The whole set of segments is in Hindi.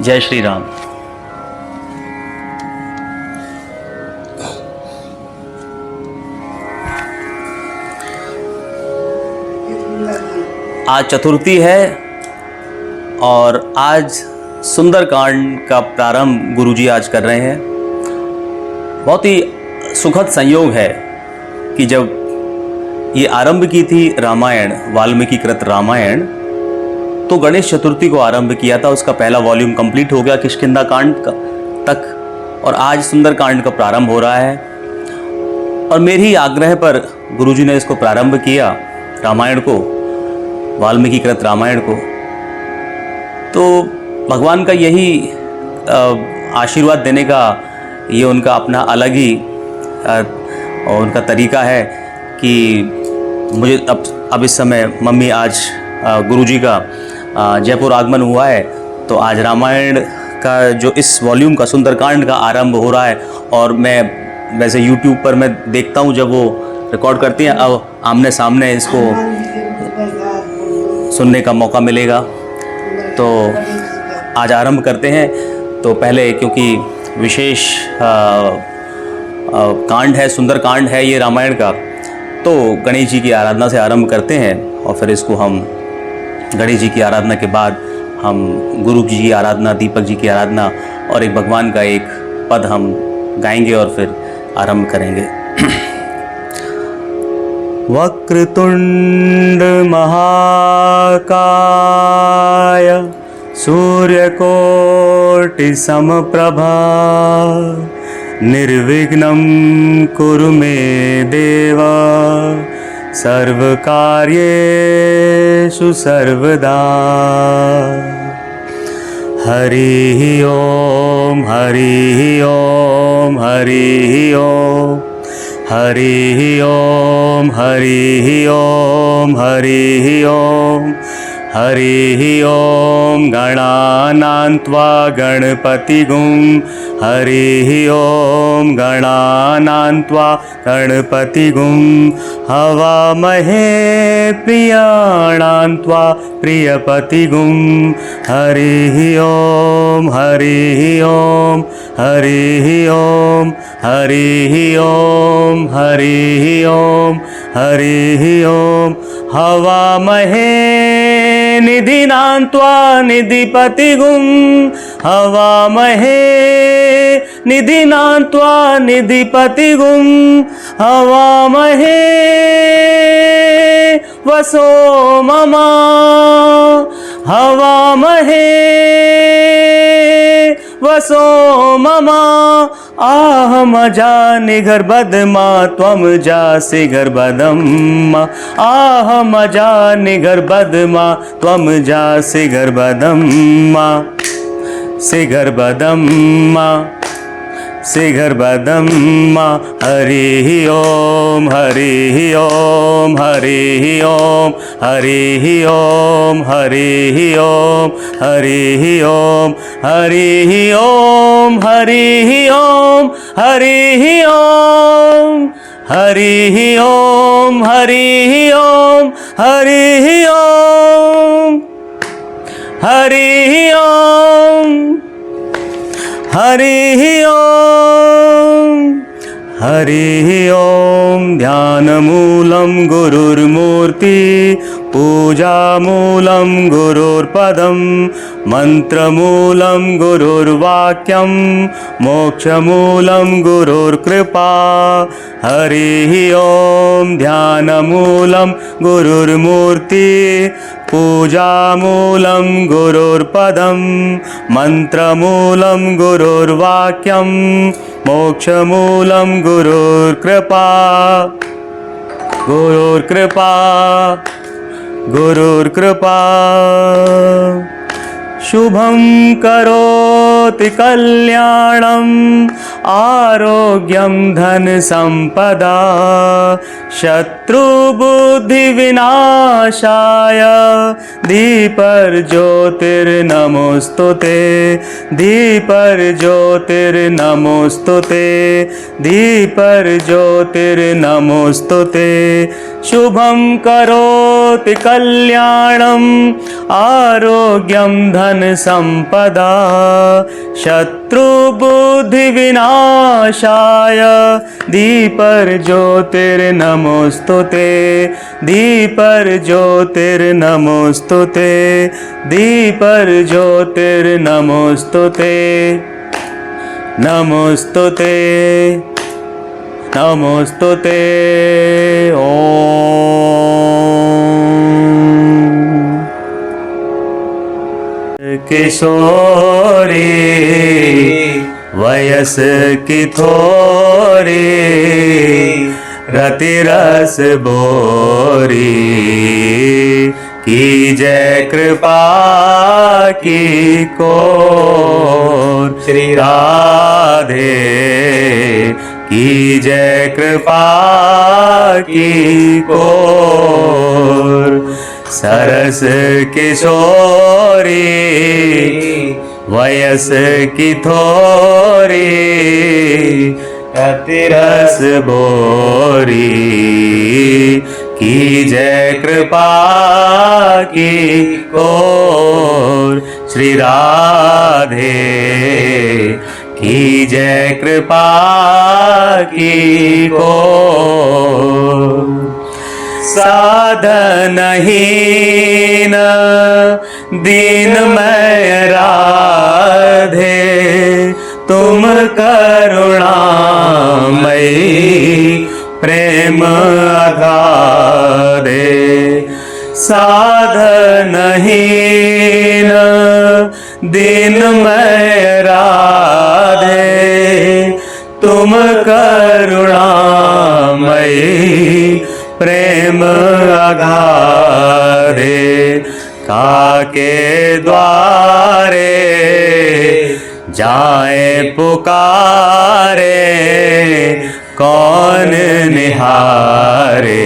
जय श्री राम। आज चतुर्थी है और आज सुंदरकांड का प्रारंभ गुरुजी आज कर रहे हैं। बहुत ही सुखद संयोग है कि जब ये आरंभ की थी रामायण, वाल्मीकि कृत रामायण, तो गणेश चतुर्थी को आरंभ किया था। उसका पहला वॉल्यूम कंप्लीट हो गया किष्किंधा कांड तक और आज सुंदरकांड का प्रारंभ हो रहा है। और मेरी आग्रह पर गुरुजी ने इसको प्रारंभ किया, रामायण को, वाल्मीकि कृत रामायण को। तो भगवान का यही आशीर्वाद देने का ये उनका अपना अलग ही और उनका तरीका है कि मुझे अब इस समय मम्मी आज गुरुजी का जयपुर आगमन हुआ है, तो आज रामायण का जो इस वॉल्यूम का सुंदरकांड का आरंभ हो रहा है। और मैं वैसे YouTube पर मैं देखता हूँ जब वो रिकॉर्ड करती हैं, अब आमने सामने इसको सुनने का मौका मिलेगा। तो आज आरंभ करते हैं। तो पहले क्योंकि विशेष कांड है, सुंदर कांड है ये रामायण का, तो गणेश जी की आराधना से आरंभ करते हैं और फिर इसको हम गणेश जी की आराधना के बाद हम गुरु जी की आराधना, दीपक जी की आराधना और एक भगवान का एक पद हम गाएंगे और फिर आरंभ करेंगे। वक्रतुंड महाकाय सूर्यकोटि समप्रभा निर्विघ्नं कुरु मे देव सर्वकार्येषु सर्वदा। हरिः ओम हरिः ओम हरिः ओम हरिः ओम हरिः ओम हरिः ओम हरिः ओम गणानां त्वा गणपतिगुं हरिः ओम गणानां त्वा गणपतिगुं हवामहे प्रियाणां त्वा प्रियपतिगुं हरिः ओम हरिः ओम हरिः ओम हरिः ओम हरिः ओम हरिः ओम हवामहे निधिनां त्वा निधिपतिगुं हवामहे निधिनां त्वा निधिपतिगुं हवामहे वसो ममा हवामहे वसो ममा आहमजानि गर्भधमा त्वं जासि गर्भधम्मा आहमजानि गर्भधमा त्वं जासि गर्भधम्मा सि गर्भधम्मा सि गर्भधम्मा। हरिः ओम हरिः ओम हरिः ओम हरिः ओम हरिः ओम हरिः ओम हरिः ओम हरिः ओम हरिः ओम हरिः ओम हरिः ओम हरिः ओम हरिः ओम हरिः ओम हरिः ओम। ध्यानमूलं गुरुर्मूर्ति पूजामूलं गुरुर्पदं मंत्रमूलं गुरुर्वाक्यं मोक्षमूलं गुरुर्कृपा। हरिः ओम ध्यानमूलं गुरुर्मूर्ति पूजामूलं गुरुर्पदं मंत्रमूलं गुरुर्वाक्यं मोक्षमूलं गुरुर्कृपा। गुरुर्कृपा गुरुर्कृपा। शुभं करोति कल्याणं आरोग्यं धन संपदा शत्रुबुद्धिविनाशाय दीपर्ज्योतिर्नमोस्तुते दीपर्ज्योतिर्नमोस्तुते दीपर्ज्योतिर्नमोस्तुते। शुभं करोति करोति कल्याणम् आरोग्यं धन संपदा शत्रुबुद्धि विनाशाय दीपर्ज्योतिर्नमोस्तुते दीपर्ज्योतिर्नमोस्तुते दीपर्ज्योतिर्नमोस्तुते नमोस्तुते नमोस्तुते ओम। किशोरी वयस की थोरी रति रस बोरी की जय कृपा की कोर श्री राधे की जय कृपा की कोर सरस किशोरी वयस की थोरी रतिरस बोरी की जय कृपा की कोर श्री राधे की जय कृपा की कोर साधनहीन दीन मैं राधे तुम करुणामयी प्रेम अगाधे साधनहीन दीन मैं राधे तुम करुणामयी प्रेम अगाधे काके द्वारे जाए पुकारे कौन निहारे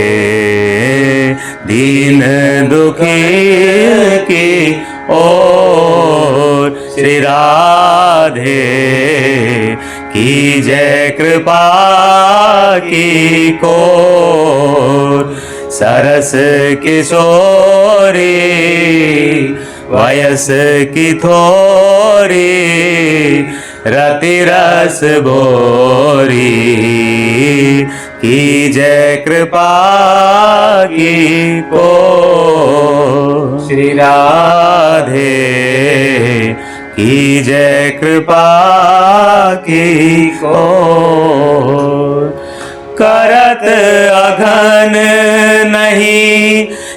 दीन दुखी की ओर श्री राधे की जय कृपा की कोर सरस किशोरी वयस की थोरी रति रस बोरी की जय कृपा की कोर श्री राधे की जय कृपा की कोर करत अघन नहीं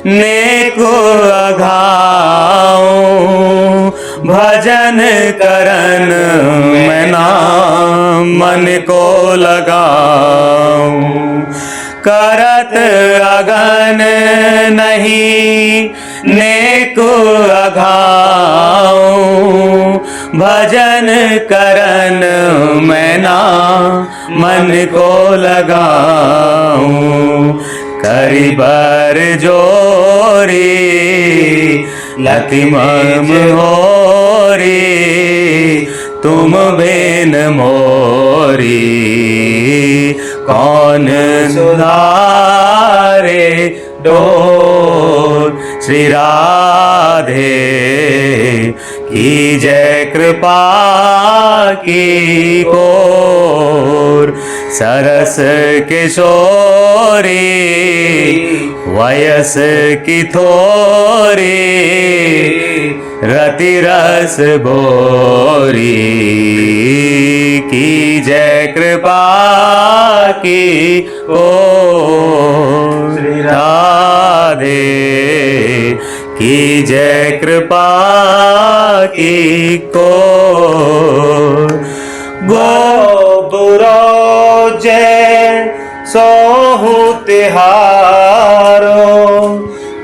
नेको अघाऊं भजन करन मैं नाम मन को लगाऊं करत अघन नहीं नेको अघाऊं भजन करन मैं नाम मन को लगाऊं करी बर जोरी लति मम होरी तुम बेन मोरी कौन सुधारे डोर श्री राधे की जय कृपा की कोर सरस किशोरी वयस की थोरी रति रस बोरी की जय कृपा की ओर श्री राधे की जय कृपा की कोर गोबुरो जय सोहु तिहारो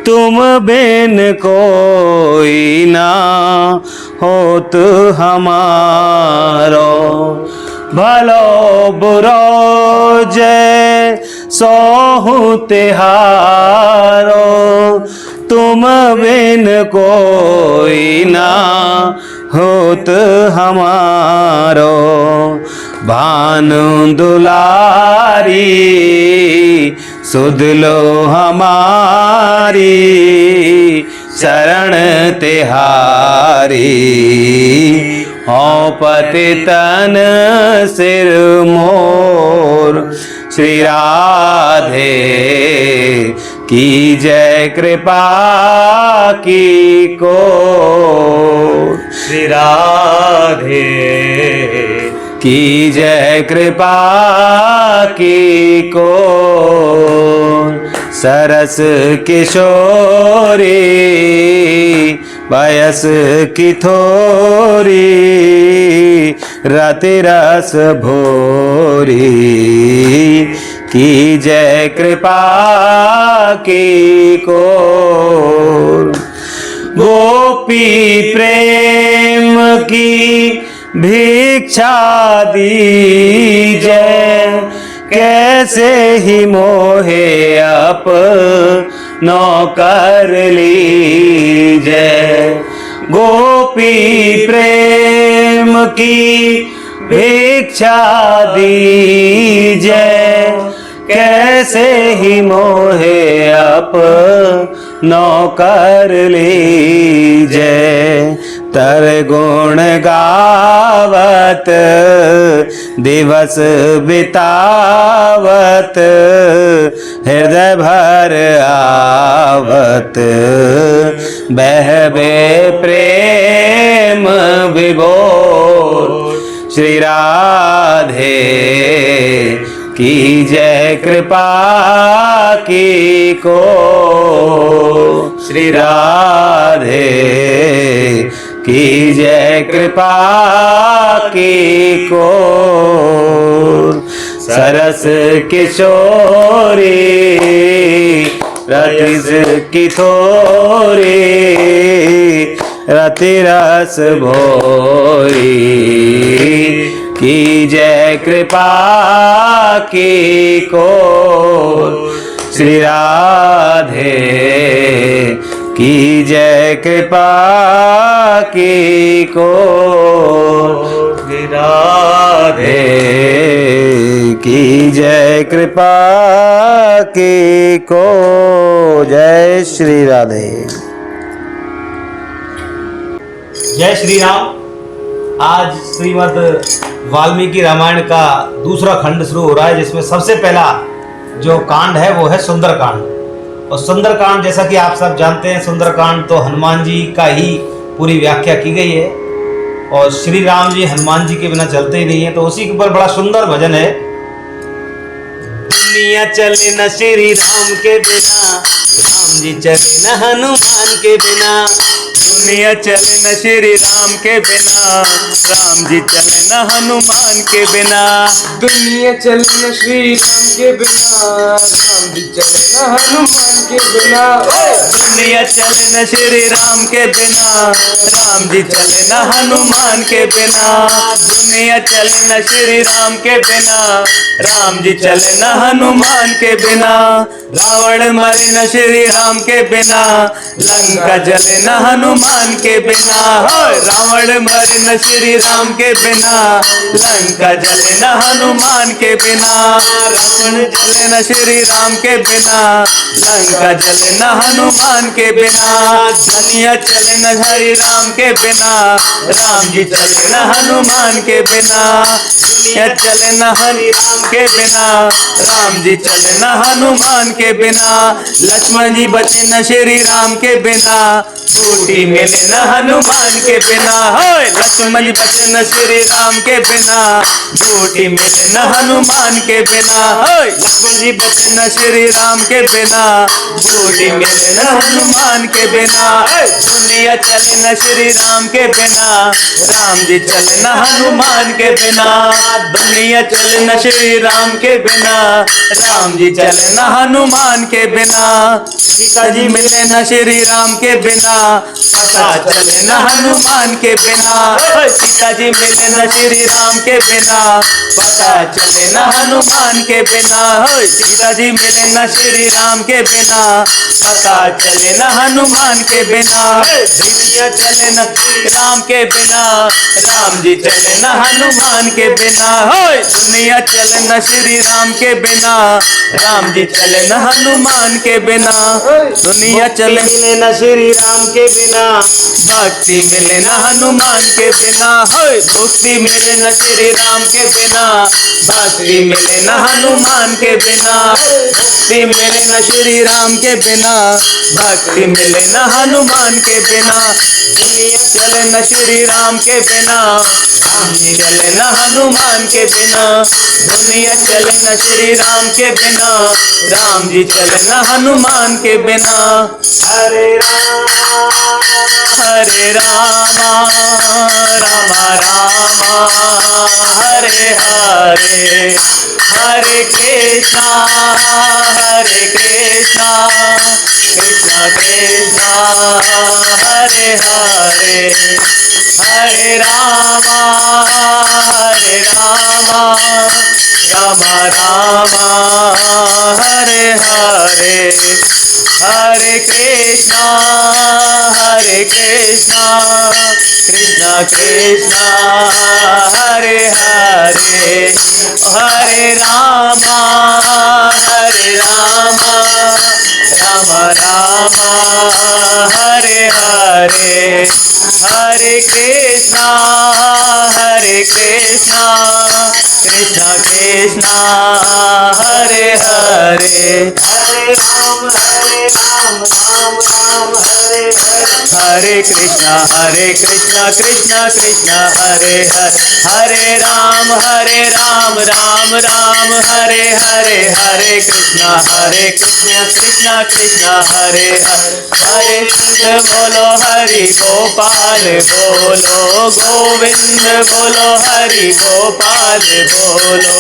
तुम बिन कोई ना होत हमारो भलो बुरो जय सोहु तिहारो तुम बिन कोई ना होत हमारो भानु दुलारी सुध लो हमारी शरण तिहारी। हो पतितन सिर मोर श्री राधे की जय कृपा की को। श्री राधे की जय कृपा की को। सरस किशोरी वयस की थोरी रति रस भोरी की जय कृपा की को। गोपी प्रेम की भिक्षा दीजय कैसे ही मोहे अपनो कर लीजय। गोपी प्रेम की भिक्षा दीजय कैसे ही मोहे अपनो कर लीजय। तर गुण गावत दिवस बितावत हृदय भर आवत बहबे प्रेम विभोर। श्री राधे की जय कृपा की को। श्री राधे की जय कृपा की को। सरस किशोरी रतिस की थोरी रति रस भोरी की जय कृपा की को। श्री राधे की जय कृपा की को। श्री राधे की जय कृपा की को। जय श्री राधे। जय श्री राम। आज श्रीमद् वाल्मीकि रामायण का दूसरा खंड शुरू हो रहा है, जिसमें सबसे पहला जो कांड है वो है सुंदरकांड। और सुंदरकांड जैसा कि आप सब जानते हैं, सुंदरकांड तो हनुमान जी का ही पूरी व्याख्या की गई है। और श्री राम जी हनुमान जी के बिना चलते ही नहीं है, तो उसी के ऊपर बड़ा सुंदर भजन है। दुनिया चले न श्री राम के बिना, राम जी चले न हनुमान के बिना। दुनिया चले न श्री राम के बिना, राम जी चले न हनुमान के बिना। दुनिया चले न श्री राम के बिना, राम जी चले न हनुमान के बिना। दुनिया चले न श्री राम के बिना, राम जी चले न हनुमान के बिना। दुनिया चले न श्री राम के बिना, राम जी चले न हनुमान के बिना। रावण मरे न श्री राम के बिना, लंका जले न हनुमान के बिना। रावण मरे न श्री राम के बिना, लंका जले न हनुमान के बिना। रावण जले न श्री राम के बिना, लंका जले न हनुमान के बिना। दुनिया चले न हरि राम के बिना, राम जी चले न हनुमान के बिना। दुनिया चले न हरि राम के बिना, राम जी चले न हनुमान के बिना। लक्ष्मण जी बचे न श्री राम के बिना, बूटी मिले न हनुमान के बिना। लक्ष्मण जी बचे न श्री राम के बिना, बूटी मिले न हनुमान के बिना। लक्ष्मण जी बचे न श्री राम के बिना, बूटी मिले न हनुमान के बिना। दुनिया चले न श्री राम के बिना, राम जी चले न हनुमान के बिना। दुनिया चले न श्री राम के बिना, राम जी चले न हनुमान के बिना। सीता जी मिले न श्री राम के बिना, पता चले न हनुमान के बिना। सीता जी मिले न श्री राम के बिना, पता चले न हनुमान के बिना। सीता जी मिले न श्री राम के बिना, पता चले न हनुमान के बिना। दुनिया चले न श्री राम के बिना, राम जी चले न हनुमान के बिना। दुनिया चले न श्री राम के बिना, राम जी चले न हनुमान के बिना, दुनिया चले मिले न श्री राम के बिना, भक्ति मिले न हनुमान के बिना, भक्ति मिले न श्री राम के बिना, भक्ति मिले न हनुमान के बिना, भक्ति मिले न श्री राम के बिना, भक्ति मिले न हनुमान के बिना, दुनिया चले न श्री राम के बिना, राम जी चले न हनुमान के बिना, दुनिया चले न श्री राम के बिना, राम जी चले न हनुमान के बिना। हरे राम हरे रामा रामा रामा हरे हरे, हरे कृष्णा कृष्णा कृष्णा हरे हरे, हरे रामा रामा रामा हरे हरे, हरे कृष्णा कृष्णा कृष्णा हरे हरे, हरे रामा रामा रामा हरे हरे, हरे कृष्णा कृष्णा कृष्णा हरे हरे, हरे राम राम राम हरे हरे, हरे कृष्णा कृष्णा कृष्णा हरे हरे, हरे राम राम राम हरे हरे, हरे कृष्णा कृष्णा कृष्णा हरे हरे, हरे कृष्ण बोलो हरि गोपाल बोलो, गोविंद बोलो हरि गोपाल बोलो,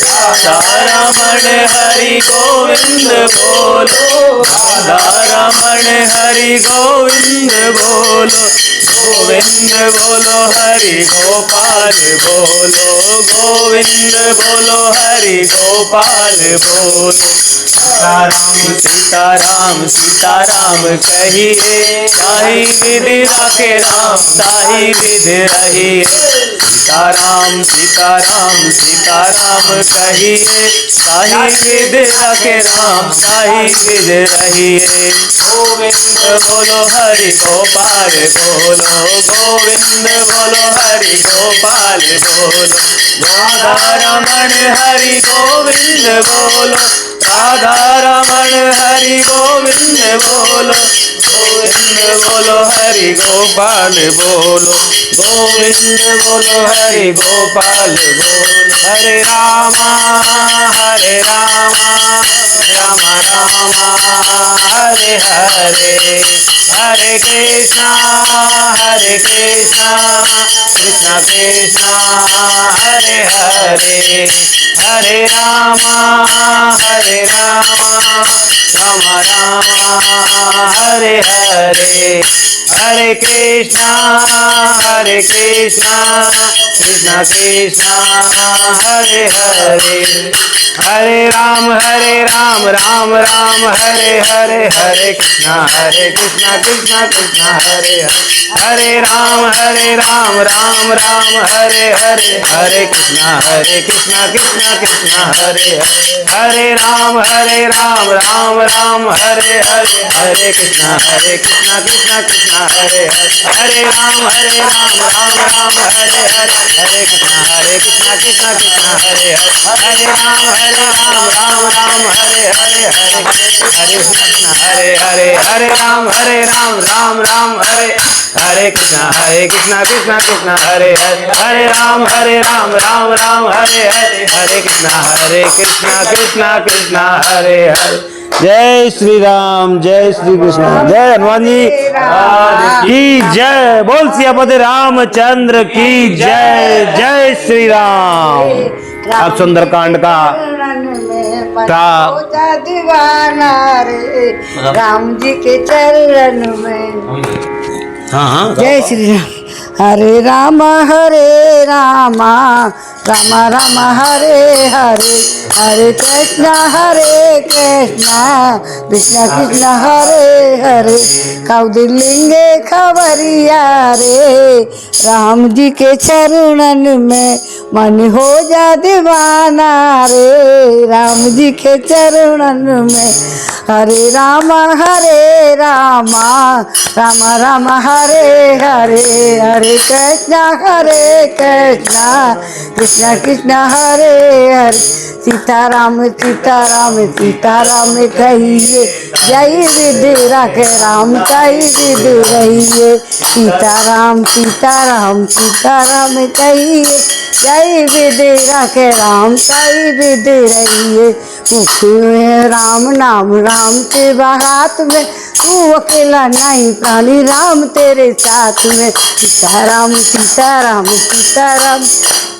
राधा रमण हरि गोविंद बोलो, राधा रमण हरि गोविंद बोलो, गोविंद बोलो हरि गोपाल बोलो, गोविंद बोलो हरि गोपाल बोलो, सीताराम सीताराम कहिए, ताहि विधि राखे राम ताहि विधि रहिए, सीताराम सीताराम कहिए, ताहि विधि राखे राम ताहि विधि रहिए, गोविंद बोलो हरि गोपाल बोलो, गोविंद बोलो हरि गोपाल बोलो, राधा रमण हरि गोविंद बोलो, राधा रमण हरि गोविंद बोलो, गोविंद बोलो हरि गोपाल बोलो, गोविंद बोलो हरि गोपाल बोलो, हरे रामा रामा रामा हरे हरे, हरे कृष्णा कृष्णा कृष्णा हरे हरे, हरे रामा रामा रामा हरे हरे, हरे कृष्णा कृष्णा कृष्णा हरे हरे, हरे राम राम राम हरे हरे, हरे कृष्णा कृष्णा कृष्णा हरे हरे, हरे राम राम राम हरे हरे, हरे कृष्णा कृष्णा कृष्णा हरे हरे, हरे राम राम राम हरे हरे, हरे कृष्णा कृष्णा कृष्णा हरे हरे, हरे राम राम हरे हरे, हरे कृष्णा कृष्णा कृष्णा हरे हरे, हरे राम राम हरे हरे, हरे कृष्णा हरे हरे, हरे राम राम हरे, हरे कृष्णा कृष्णा हरे हरे, हरे राम राम हरे हरे, हरे कृष्णा कृष्णा हरे हरे। जय श्री राम, जय श्री कृष्ण, जय हनुमान जी की जय, बोल सियापति रामचंद्र की जय, जय श्री राम। अब सुंदरकांड का दीवाना रे राम जी के चरण में। हाँ जय श्री राम। हरे राम राम राम हरे हरे, हरे कृष्ण कृष्ण कृष्ण हरे हरे। कौदिलिंगे खबरिया रे, राम जी के चरणन में मन हो जा दीवाना रे, राम जी के चरणन में। हरे राम राम राम हरे हरे, हरे कृष्ण कृष्ण कृष्ण हरे हरे। सीताराम सीताराम सीताराम कहिए, जय विधि रखे राम कही विधि रहिए। सीताराम सीताराम सीताराम कहिए, जय विधि रखे राम कही विधि रहिए। मुक्ति में राम नाम राम के हाथ में, तू अकेला नहीं प्राणी राम तेरे साथ में। सीताराम सीताराम सीताराम,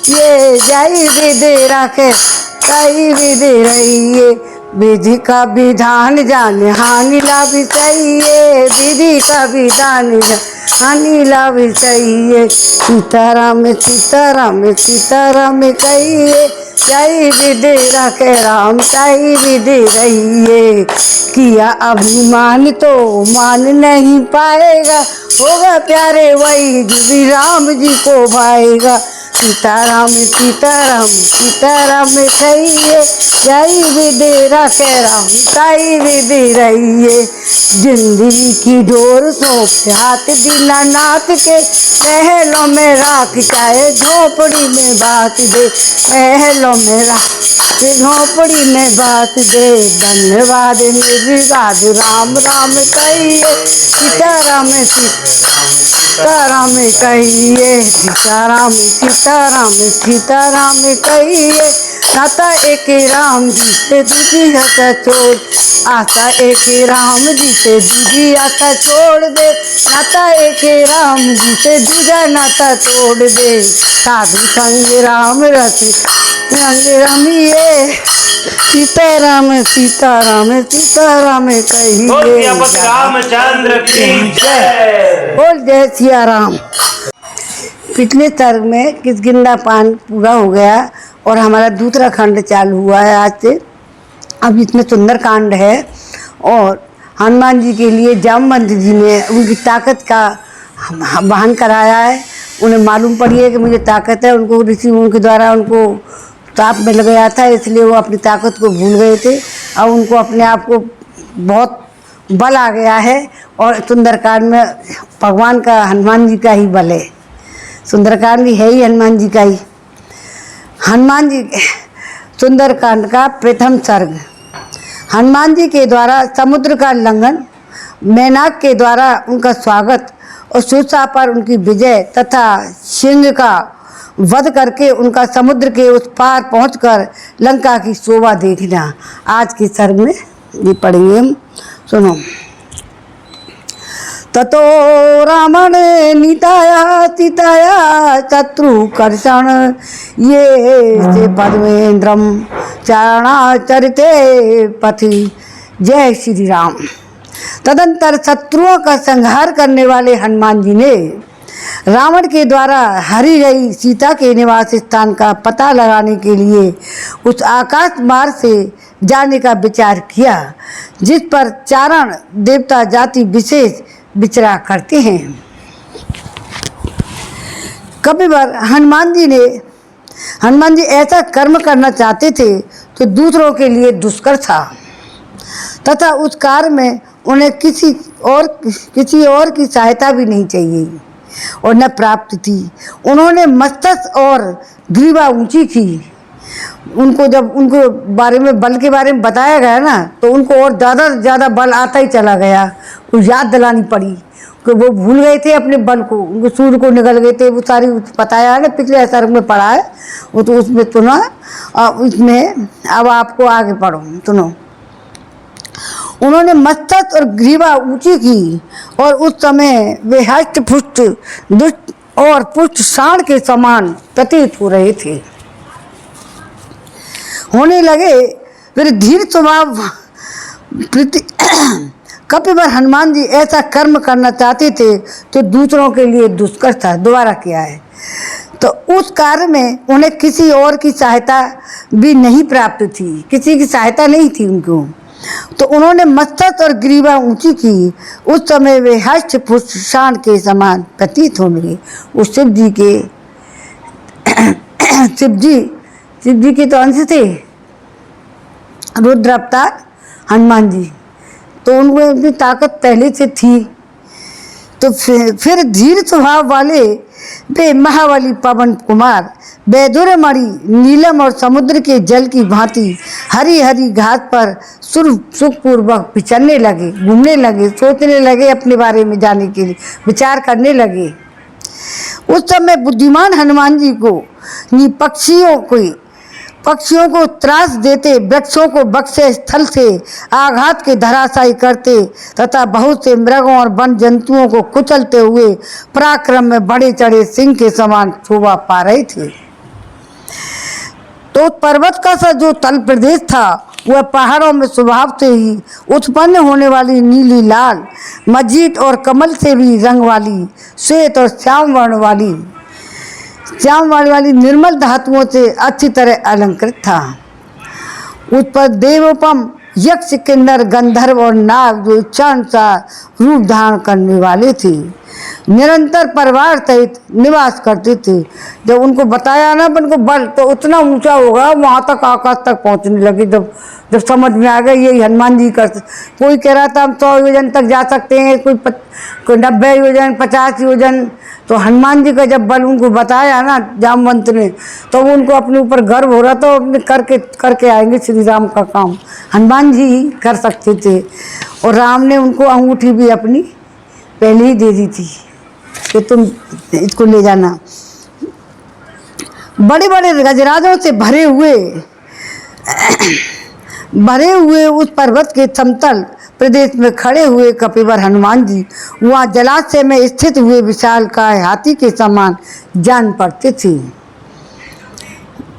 ये जय विधि रखे कई विधि रहिए। विधि का विधान जाने हानि लाभ चाहिए, विधि का विधान हानि लाभ चाहिए। सीताराम सीताराम सीताराम कहिए, जय विधि रखे राम कही विधि रहिए। किया अभिमान तो मान नहीं पाएगा, होगा प्यारे वही जो भी राम जी को भाएगा। सीताराम सीताराम सीताराम कहिए, जय विधि रखे राम कही विधि रहिए। जिंदगी की डोर सौंप हाथ दीनानाथ के, महलों में राख चाहे झोपड़ी में बात दे, महलों में राख झोपड़ी में बात दे। धन्यवाद निर्विवाद राम राम कहिए, सीताराम सीताराम कहिए, सीताराम सीताराम सीताराम कहिए। नाता एक राम जी से दूजी आशा छोड़, आशा एक राम जी से दूजी आशा छोड़ दे। नाता एक राम जी से दूजा नाता तोड़ दे। साधु संग राम रस रंग रमिए, सीताराम सीताराम सीताराम कहिए। रामचंद्र की जय। बोल जय सिया राम। पिछले सर्ग में किष्किंधा पान पूरा हो गया और हमारा दूसरा खंड चालू हुआ है आज से। अब इसमें सुंदर कांड है और हनुमान जी के लिए जामवंत जी ने उनकी ताकत का बहन कराया है। उन्हें मालूम पड़ी है कि मुझे ताकत है, उनको ऋषि उनके द्वारा उनको ताप मिल गया था, इसलिए वो अपनी ताकत को भूल गए थे। अब उनको अपने आप को बहुत बल आ गया है और सुंदरकांड में भगवान का हनुमान जी का ही बल है। सुंदरकांड भी है ही हनुमान जी का ही। हनुमान जी सुंदरकांड का प्रथम सर्ग। हनुमान जी के द्वारा समुद्र का लंघन, मेनाक के द्वारा उनका स्वागत और सुरसा पर उनकी विजय तथा सिंह का वध करके उनका समुद्र के उस पार पहुंचकर लंका की शोभा देखना आज के सर्ग में ये पढ़ेंगे हम। सुनो। ततो रावण नीताया सीताया शत्रु कर्षण, ये से पद्मेन्द्रम चरणाचरिते पथि। जय श्री राम। तदंतर शत्रुओं का संहार करने वाले हनुमान जी ने रावण के द्वारा हरी गई सीता के निवास स्थान का पता लगाने के लिए उस आकाश मार्ग से जाने का विचार किया, जिस पर चारण देवता जाति विशेष विचरा करते हैं। कभी बार हनुमान जी ऐसा कर्म करना चाहते थे तो दूसरों के लिए दुष्कर था तथा उस कार्य में उन्हें किसी और की सहायता भी नहीं चाहिए और न प्राप्त थी। उन्होंने मस्तक और ग्रीवा ऊंची की। उनको जब उनको बारे में बल के बारे में बताया गया ना तो उनको और ज़्यादा बल आता ही चला गया। वो याद दिलानी पड़ी कि वो भूल गए थे अपने बल को, उनको सूर्य को निकल गए थे। वो सारी बताया है ना, पिछले सर्ग में पढ़ा है वो, तो उसमें सुना। इसमें अब आपको आगे पढ़ो सुनो। उन्होंने मस्तक और ग्रीवा ऊंची की और उस समय वे हष्ट पुष्ट दुष्ट और पुष्ट साण के समान प्रतीत हो रहे थे, होने लगे। फिर धीर स्वभाव कपिवर हनुमान जी ऐसा कर्म करना चाहते थे तो दूसरों के लिए दुष्कर था, दोबारा किया है। तो उस कार्य में उन्हें किसी और की सहायता भी नहीं प्राप्त थी, किसी की सहायता नहीं थी उनको। तो उन्होंने मस्तक और ग्रीवा ऊंची की। उस समय वे हष्ट पुष्पाण के समान प्रतीत होने लगे। उस शिव जी के तो अंश थे, रुद्र अवतार हनुमान जी, तो उनको अपनी ताकत पहले से थी। तो फिर धीर स्वभाव वाले वे महाबली पवन कुमार वैदुरमणि नीलम और समुद्र के जल की भांति हरी हरी घास पर सुखपूर्वक विचरने लगे, घूमने लगे, सोचने लगे, अपने बारे में जाने के लिए विचार करने लगे। उस समय बुद्धिमान हनुमान जी को पक्षियों को त्रास देते, वृक्षों को बक्से स्थल से आघात के धराशायी करते तथा बहुत से मृगों और वन जंतुओं को कुचलते हुए पराक्रम में बड़े चढ़े सिंह के समान शोभा पा रहे थे। तो पर्वत का सा जो तल प्रदेश था वह पहाड़ों में स्वभाव से ही उत्पन्न होने वाली नीली लाल मजीट और कमल से भी रंग वाली श्वेत और श्याम वर्ण वाली निर्मल धातुओं से अच्छी तरह अलंकृत था। उस पर देवोपम यक्ष, किन्नर, गंधर्व और नाग जो इच्छानुसार रूप धारण करने वाले थे निरंतर परिवार सहित निवास करते थे। जब उनको बताया ना उनको बल तो उतना ऊंचा होगा, वहाँ तक आकाश तक पहुँचने लगे। जब समझ में आ गया यही हनुमान जी कर, कोई कह रहा था हम 100 योजन तक जा सकते हैं, कोई 90 योजन, 50 योजन। तो हनुमान जी का जब बल उनको बताया ना जामवंत ने, तो उनको अपने ऊपर गर्व हो रहा था, अपने करके आएंगे श्री राम का काम हनुमान जी ही कर सकते थे। और राम ने उनको अंगूठी भी अपनी पहले ही दे दी थी कि तुम इसको ले जाना। बड़े बड़े गजराजों से भरे हुए उस पर्वत के समतल प्रदेश में खड़े हुए कपिवर हनुमान जी वहाँ जलाशय में स्थित हुए विशालकाय हाथी के समान जान पड़ते थे।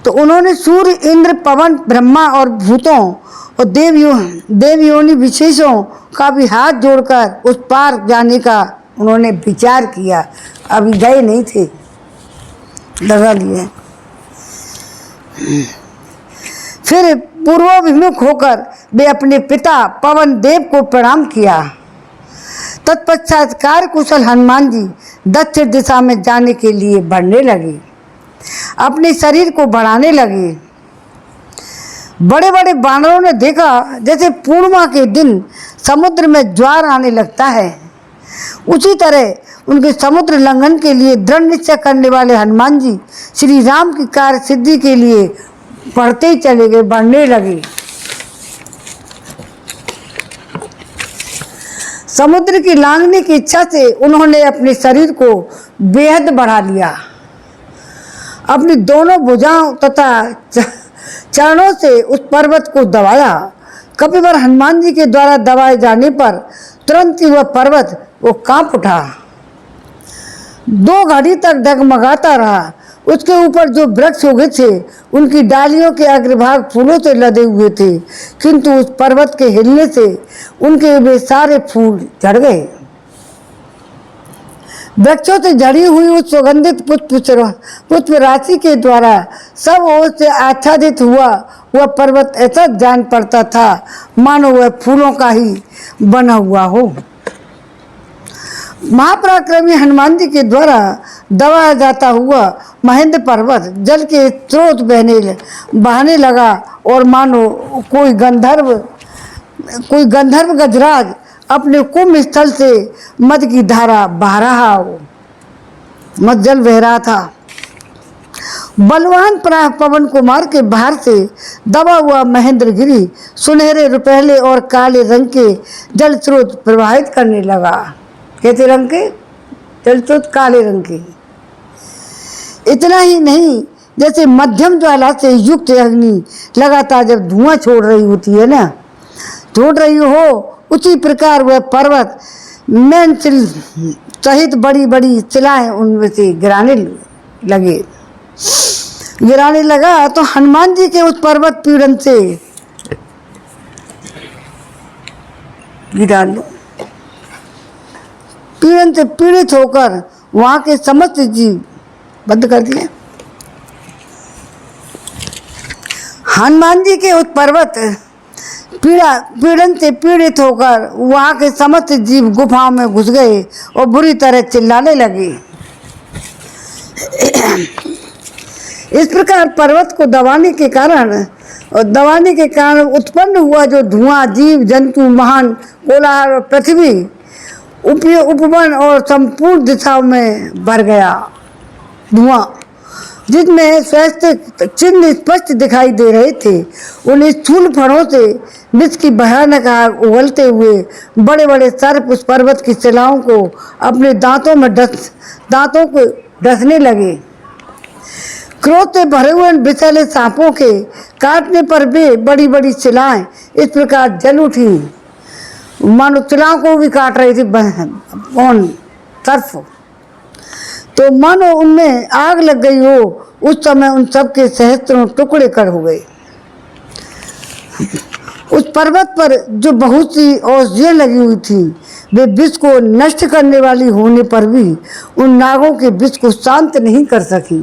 तो उन्होंने सूर्य, इंद्र, पवन, ब्रह्मा और भूतों और देवयोनि विशेषों का भी हाथ जोड़कर उस पार जाने का उन्होंने विचार किया। अभी गए नहीं थे, लगा लिए। फिर पूर्वाभिमुख होकर वे अपने पिता पवन देव को प्रणाम किया। तत्पश्चात कार्य कुशल हनुमान जी दक्षिण दिशा में जाने के लिए बढ़ने लगे, अपने शरीर को बढ़ाने लगे। बड़े बड़े बानरों ने देखा जैसे पूर्णिमा के दिन समुद्र में ज्वार आने लगता है, उसी तरह उनके समुद्र लंघन के लिए दृढ़ निश्चय करने वाले हनुमान जी श्री राम की कार्य सिद्धि के लिए बढ़ते ही चले गए, बढ़ने लगे। समुद्र की लांघने की इच्छा से उन्होंने अपने शरीर को बेहद बढ़ा लिया। अपनी दोनों भुजाओं तथा चरणों से उस पर्वत को दबाया। कपिवर हनुमान जी के द्वारा दबाए जाने पर तुरंत ही वह पर्वत वो कांप उठा, 2 घड़ी तक डगमगाता रहा। उसके ऊपर जो वृक्ष उगे थे उनकी डालियों के अग्रभाग फूलों से लदे हुए थे, किंतु उस पर्वत के हिलने से उनके वे सारे फूल झड़ गए। वृक्षों से झड़ी हुई उस सुगंधित पुष्प राशि के द्वारा सब ओर से आच्छादित हुआ वह पर्वत ऐसा जान पड़ता था मानो वह फूलों का ही बना हुआ हो। महापराक्रमी हनुमान जी के द्वारा दबाया जाता हुआ महेंद्र पर्वत जल के स्रोत बहने लगा और मानो कोई गंधर्व गजराज अपने कुंभ स्थल से मद की धारा बहा रहा हो, मद जल बह रहा था। बलवान पवन कुमार के बाहर से दबा हुआ महेंद्र गिरी सुनहरे, रुपहले और काले रंग के जल स्रोत प्रवाहित करने लगा। कैसे रंग के जल स्रोत? काले रंग के। इतना ही नहीं, जैसे मध्यम ज्वाला से युक्त अग्नि लगातार जब धुआं छोड़ रही होती है ना, छोड़ रही हो, उसी प्रकार वह पर्वत मैनसिल सहित बड़ी बड़ी शिलाएं उनमें से गिराने लगा। तो हनुमान जी के उस पर्वत पीड़न से गिरा लो। पीड़न से पीड़ित होकर वहाँ के समस्त जीव बंद कर दिए। हनुमान जी के उस पर्वत पीड़न से पीड़ित होकर वहाँ के समस्त जीव गुफाओं में घुस गए और बुरी तरह चिल्लाने लगे। इस प्रकार पर्वत को दबाने के कारण उत्पन्न हुआ जो धुआं जीव जंतु महान कोलाहल और पृथ्वी उपवन और संपूर्ण दिशाओं में भर गया। धुआं जिसमें स्वस्थ चिन्ह स्पष्ट दिखाई दे रहे थे, उन स्थूल फणों से विष की भयानक आग उगलते हुए बड़े बड़े सर्प उस पर्वत की शिलाओं को अपने दांतों को डसने लगे। क्रोध से भरे हुए विषैले सांपों के काटने पर भी बड़ी बड़ी शिलाएं इस प्रकार जल उठी, मानो शिलाओं को भी काट रही थी सर्प, तो मानो उनमें आग लग गई हो। उस समय उन सब के सहस्त्रों टुकड़े कर हो गए। उस पर्वत पर जो बहुत सी औषधियाँ लगी हुई थी, वे विष को नष्ट करने वाली होने पर भी उन नागों के विष को शांत नहीं कर सकी।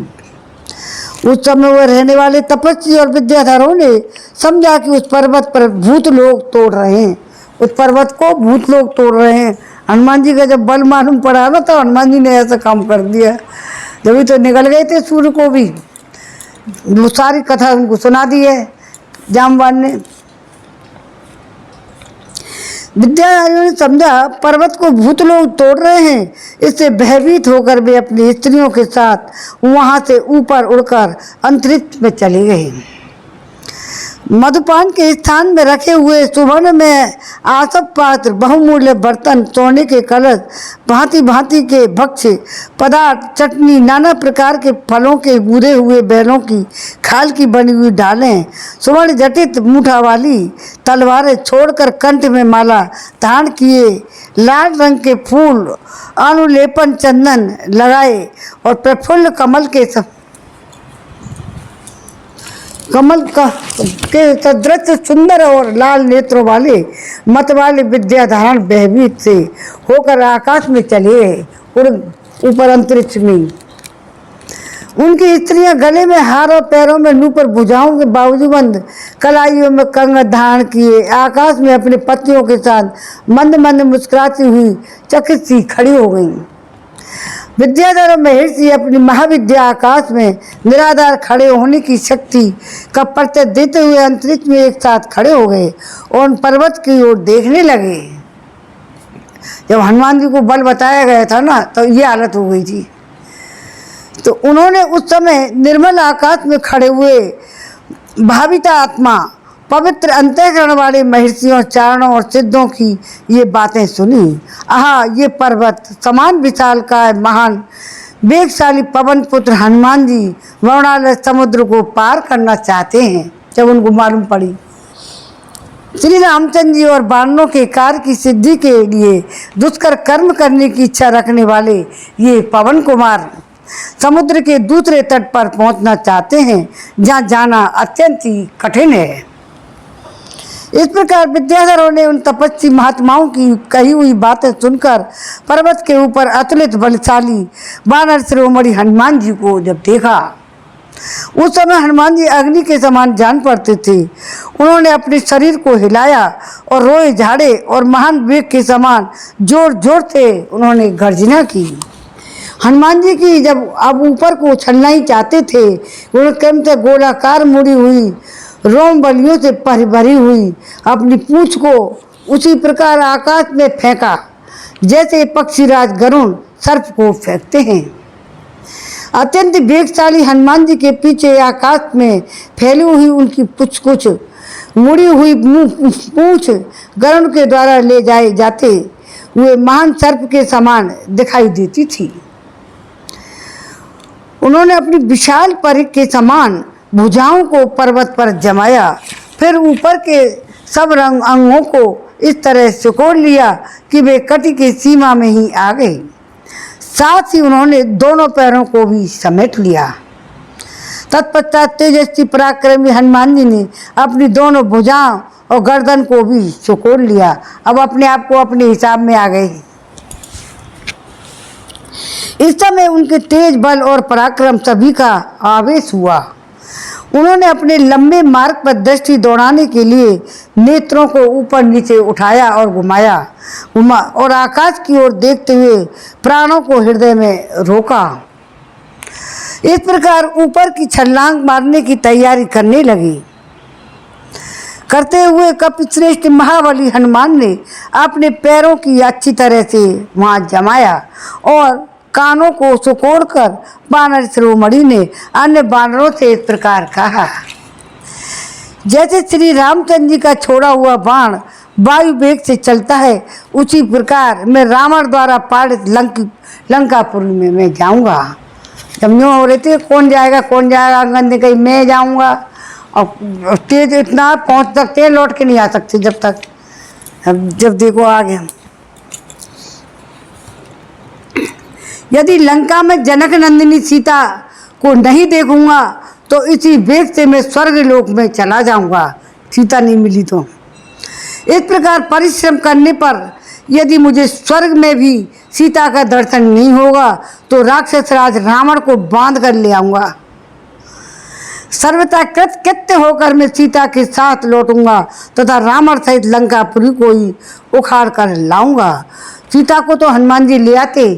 उस समय वह रहने वाले तपस्वी और विद्याधरों ने समझा कि उस पर्वत पर भूत लोग तोड़ रहे हैं, उस पर्वत को भूत लोग तोड़ रहे हैं। हनुमान जी का जब बल मालूम पड़ा ना, तो हनुमान जी ने ऐसा काम कर दिया। जब तो निकल गए थे सूर्य को भी, वो सारी कथा उनको सुना दी है जामवान ने। विद्याधिकारियों ने समझा पर्वत को भूत लोग तोड़ रहे हैं, इससे भयभीत होकर वे अपनी स्त्रियों के साथ वहां से ऊपर उड़कर अंतरिक्ष में चले गए। मधुपान के स्थान में रखे हुए सुवर्ण में आसप पात्र, बहुमूल्य बर्तन, सोने के कलश, भांति भांति के भक्ष्य पदार्थ, चटनी, नाना प्रकार के फलों के गूदे हुए बैलों की खाल की बनी हुई ढालें, सुवर्ण जटित मुठा वाली तलवारें छोड़कर कंठ में माला धारण किए, लाल रंग के फूल, अनुलेपन चंदन लगाए और प्रफुल्ल कमल के सदृश सुंदर और लाल नेत्रों वाले मत वाले विद्याधर भयभीत से होकर आकाश में चले और ऊपर अंतरिक्ष में। उनकी स्त्रियां गले में हार और पैरों में नूपुर, भुजाओं के बाजूबंद, कलाइयों में कंगन धारण किए आकाश में अपने पतियों के साथ मंद मंद मुस्कुराती हुई चकित सी खड़ी हो गई। विद्याधर और महर्षि अपनी महाविद्या आकाश में निराधार खड़े होने की शक्ति का परिचय देते हुए अंतरिक्ष में एक साथ खड़े हो गए और उन पर्वत की ओर देखने लगे। जब हनुमान जी को बल बताया गया था ना, तो ये हालत हो गई थी। तो उन्होंने उस समय निर्मल आकाश में खड़े हुए भाविता आत्मा, पवित्र अंतःकरण वाले महर्षियों, चारणों और सिद्धों की ये बातें सुनी। आहा, ये पर्वत समान विशालकाय महान वेगशाली पवन पुत्र हनुमान जी वर्णालय समुद्र को पार करना चाहते हैं। जब उनको मालूम पड़ी श्री रामचंद्र जी और वानरों के कार्य की सिद्धि के लिए दुष्कर कर्म करने की इच्छा रखने वाले ये पवन कुमार समुद्र के दूसरे तट पर पहुंचना चाहते हैं, जहाँ जाना अत्यंत ही कठिन है। इस प्रकार विद्याधरों ने उन तपस्वी महात्माओं की कही हुई बातें सुनकर पर्वत के ऊपर अतुलित बलशाली वानर शिरोमणि हनुमान जी को जब देखा, उस समय हनुमान जी अग्नि के समान जान पड़ते थे। उन्होंने अपने शरीर को हिलाया और रोए झाड़े और महान वेग के समान जोर जोर से उन्होंने गर्जना की। हनुमान जी की जब अब ऊपर को उछलना ही चाहते थे, उन्होंने क्रम से गोलाकार मुड़ी हुई रोम बलियों से भरी हुई अपनी पूंछ को उसी प्रकार आकाश में फेंका जैसे पक्षीराज गरुण सर्प को फेंकते हैं। अत्यंत वेगशाली हनुमान जी के पीछे आकाश में फैली हुई उनकी कुछ मुड़ी हुई पूंछ गरुण के द्वारा ले जाए जाते हुए महान सर्प के समान दिखाई देती थी। उन्होंने अपनी विशाल परिघ के समान भुजाओं को पर्वत पर जमाया, फिर ऊपर के सब रंग अंगों को इस तरह सिकोड़ लिया कि वे कटी की सीमा में ही आ गए। साथ ही उन्होंने दोनों पैरों को भी समेट लिया। तत्पश्चात तेजस्वी पराक्रमी हनुमान जी ने अपनी दोनों भुजाओं और गर्दन को भी सिकोड़ लिया। अब अपने आप को अपने हिसाब में आ गए। इस समय उनके तेज बल और पराक्रम सभी का आवेश हुआ। उन्होंने अपने लंबे मार्ग पर दृष्टि दौड़ाने के लिए नेत्रों को ऊपर नीचे उठाया और घुमाया और आकाश की ओर देखते हुए प्राणों को हृदय में रोका। इस प्रकार ऊपर की छलांग मारने की तैयारी करने लगी। करते हुए कपिश्रेष्ठ महाबली हनुमान ने अपने पैरों की अच्छी तरह से वहां जमाया और कानों को सुकोड़कर बानर शिरोमणि ने अन्य बानरों से इस प्रकार कहा। जैसे श्री रामचंद्र जी का छोड़ा हुआ बाण वायु वेग से चलता है, उसी प्रकार मैं रावण द्वारा पालित लंकापुरी में मैं जाऊंगा। जब यूँ हो रहे थे कौन जाएगा आंगन ने कही मैं जाऊंगा, और तेज इतना पहुंच सकते हैं, लौट के नहीं आ सकते जब तक। अब जब देखो आगे, यदि लंका में जनक नंदिनी सीता को नहीं देखूंगा तो इसी वेग से मैं स्वर्ग लोक में चला जाऊंगा, सीता नहीं मिली तो। इस प्रकार परिश्रम करने पर यदि मुझे स्वर्ग में भी सीता का दर्शन नहीं होगा तो राक्षस राज रावण को बांध कर ले आऊंगा। सर्वथा कृतकृत्य होकर मैं सीता के साथ लौटूंगा तथा रावण सहित लंकापुरी को ही उखाड़ कर लाऊंगा। सीता को तो हनुमान जी ले आते,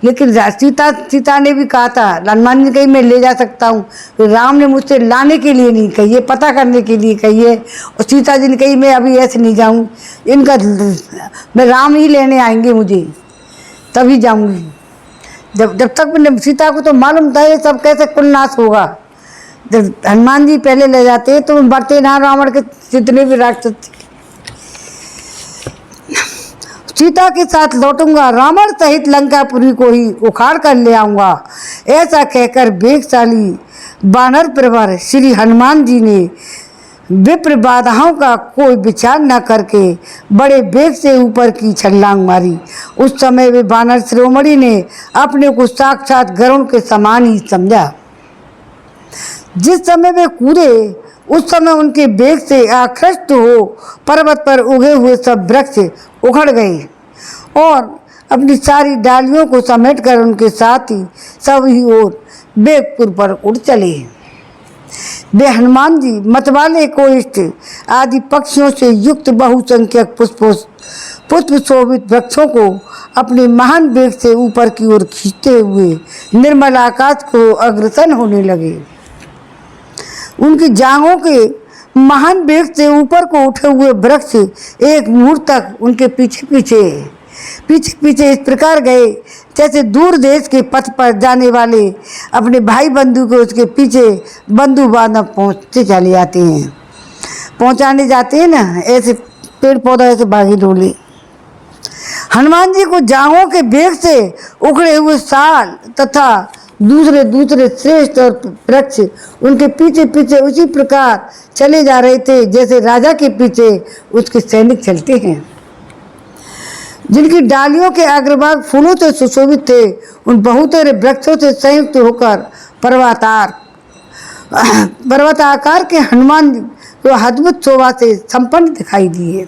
लेकिन सीता ने भी कहा था, हनुमान जी कही मैं ले जा सकता हूँ, राम ने मुझसे लाने के लिए नहीं कही है, पता करने के लिए कही है। और सीता जी ने कही मैं अभी ऐसे नहीं जाऊँ, इनका मैं राम ही लेने आएंगे मुझे, तभी जाऊँगी। जब तक मैंने सीता को तो मालूम था ये सब कैसे कुलनाश होगा। जब हनुमान जी पहले ले जाते तो बढ़ते ना रावण के जितने भी राक्षस थे। सीता के साथ लौटूंगा, रावण सहित लंकापुरी को ही उखाड़ कर ले आऊंगा। ऐसा कहकर वेगशाली बानर प्रवर श्री हनुमान जी ने विप्र बाधाओं का कोई विचार न करके बड़े वेग से ऊपर की छलांग मारी। उस समय वे बानर शिरोमणि ने अपने को साक्षात गरुड़ के समान ही समझा। जिस समय वे कूदे उस समय उनके वेग से आकृष्ट हो पर्वत पर उगे हुए सब वृक्ष उखड़ गए और अपनी सारी डालियों को समेटकर उनके साथ ही सभी ओर वेगपुर पर उड़ चले। वे हनुमान जी मतवाले कोष्ठ आदि पक्षियों से युक्त बहुसंख्यक पुष्प शोभित वृक्षों को अपने महान वेग से ऊपर की ओर खींचते हुए निर्मल आकाश को अग्रसर होने लगे। उनकी जांघों के महान वेग से ऊपर को उठे हुए वृक्ष एक मुहूर्त तक उनके पीछे पीछे इस प्रकार गए जैसे दूर देश के पथ पर जाने वाले अपने भाई बंधु को उसके पीछे बंधु बांधव पहुंचाने जाते हैं ना, ऐसे पेड़ पौधा ऐसे भागी डोले। हनुमान जी को जांघों के वेग से उखड़े हुए साल तथा दूसरे श्रेष्ठ और वृक्ष उनके पीछे उसी प्रकार चले जा रहे थे जैसे राजा के पीछे उसके सैनिक चलते हैं। जिनकी डालियों के अग्रभाग फूलों से सुशोभित थे, उन बहुतेरे वृक्षों से संयुक्त होकर पर्वताकार के हनुमान को अद्भुत शोभा से संपन्न दिखाई दिए।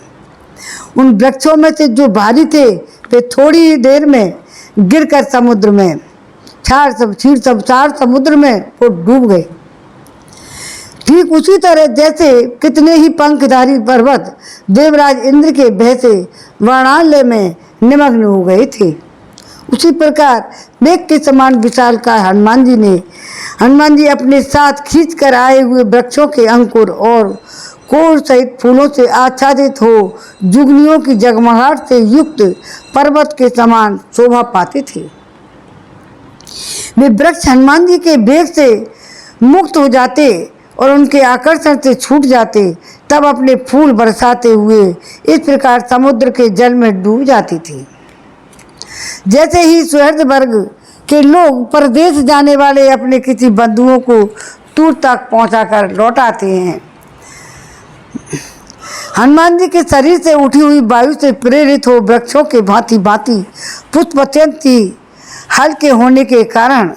उन वृक्षों में से जो भारी थे वे थोड़ी ही देर में गिरकर समुद्र में क्षीर समुद्र में वो डूब गए। ठीक उसी तरह जैसे कितने ही पंखधारी पर्वत देवराज इंद्र के भय से वर्णालय में निमग्न हो गए थे, उसी प्रकार मेघ के समान विशाल का हनुमान जी अपने साथ खींच कर आए हुए वृक्षों के अंकुर और कोर सहित फूलों से आच्छादित हो जुगनियों की जगमगाहट से युक्त पर्वत के समान शोभा पाते थे। वे वृक्ष हनुमान जी के वेग से मुक्त हो जाते और उनके आकर्षण से छूट जाते, तब अपने फूल बरसाते हुए इस प्रकार समुद्र के जल में डूब जाती थी। जैसे ही सुहृद वर्ग के लोग परदेश जाने वाले अपने किसी बंधुओं को दूर तक पहुंचाकर लौट आते हैं, हनुमान जी के शरीर से उठी हुई वायु से प्रेरित हो वृक्षों के भांति पुष्प अत्यंत ही हल्के होने के कारण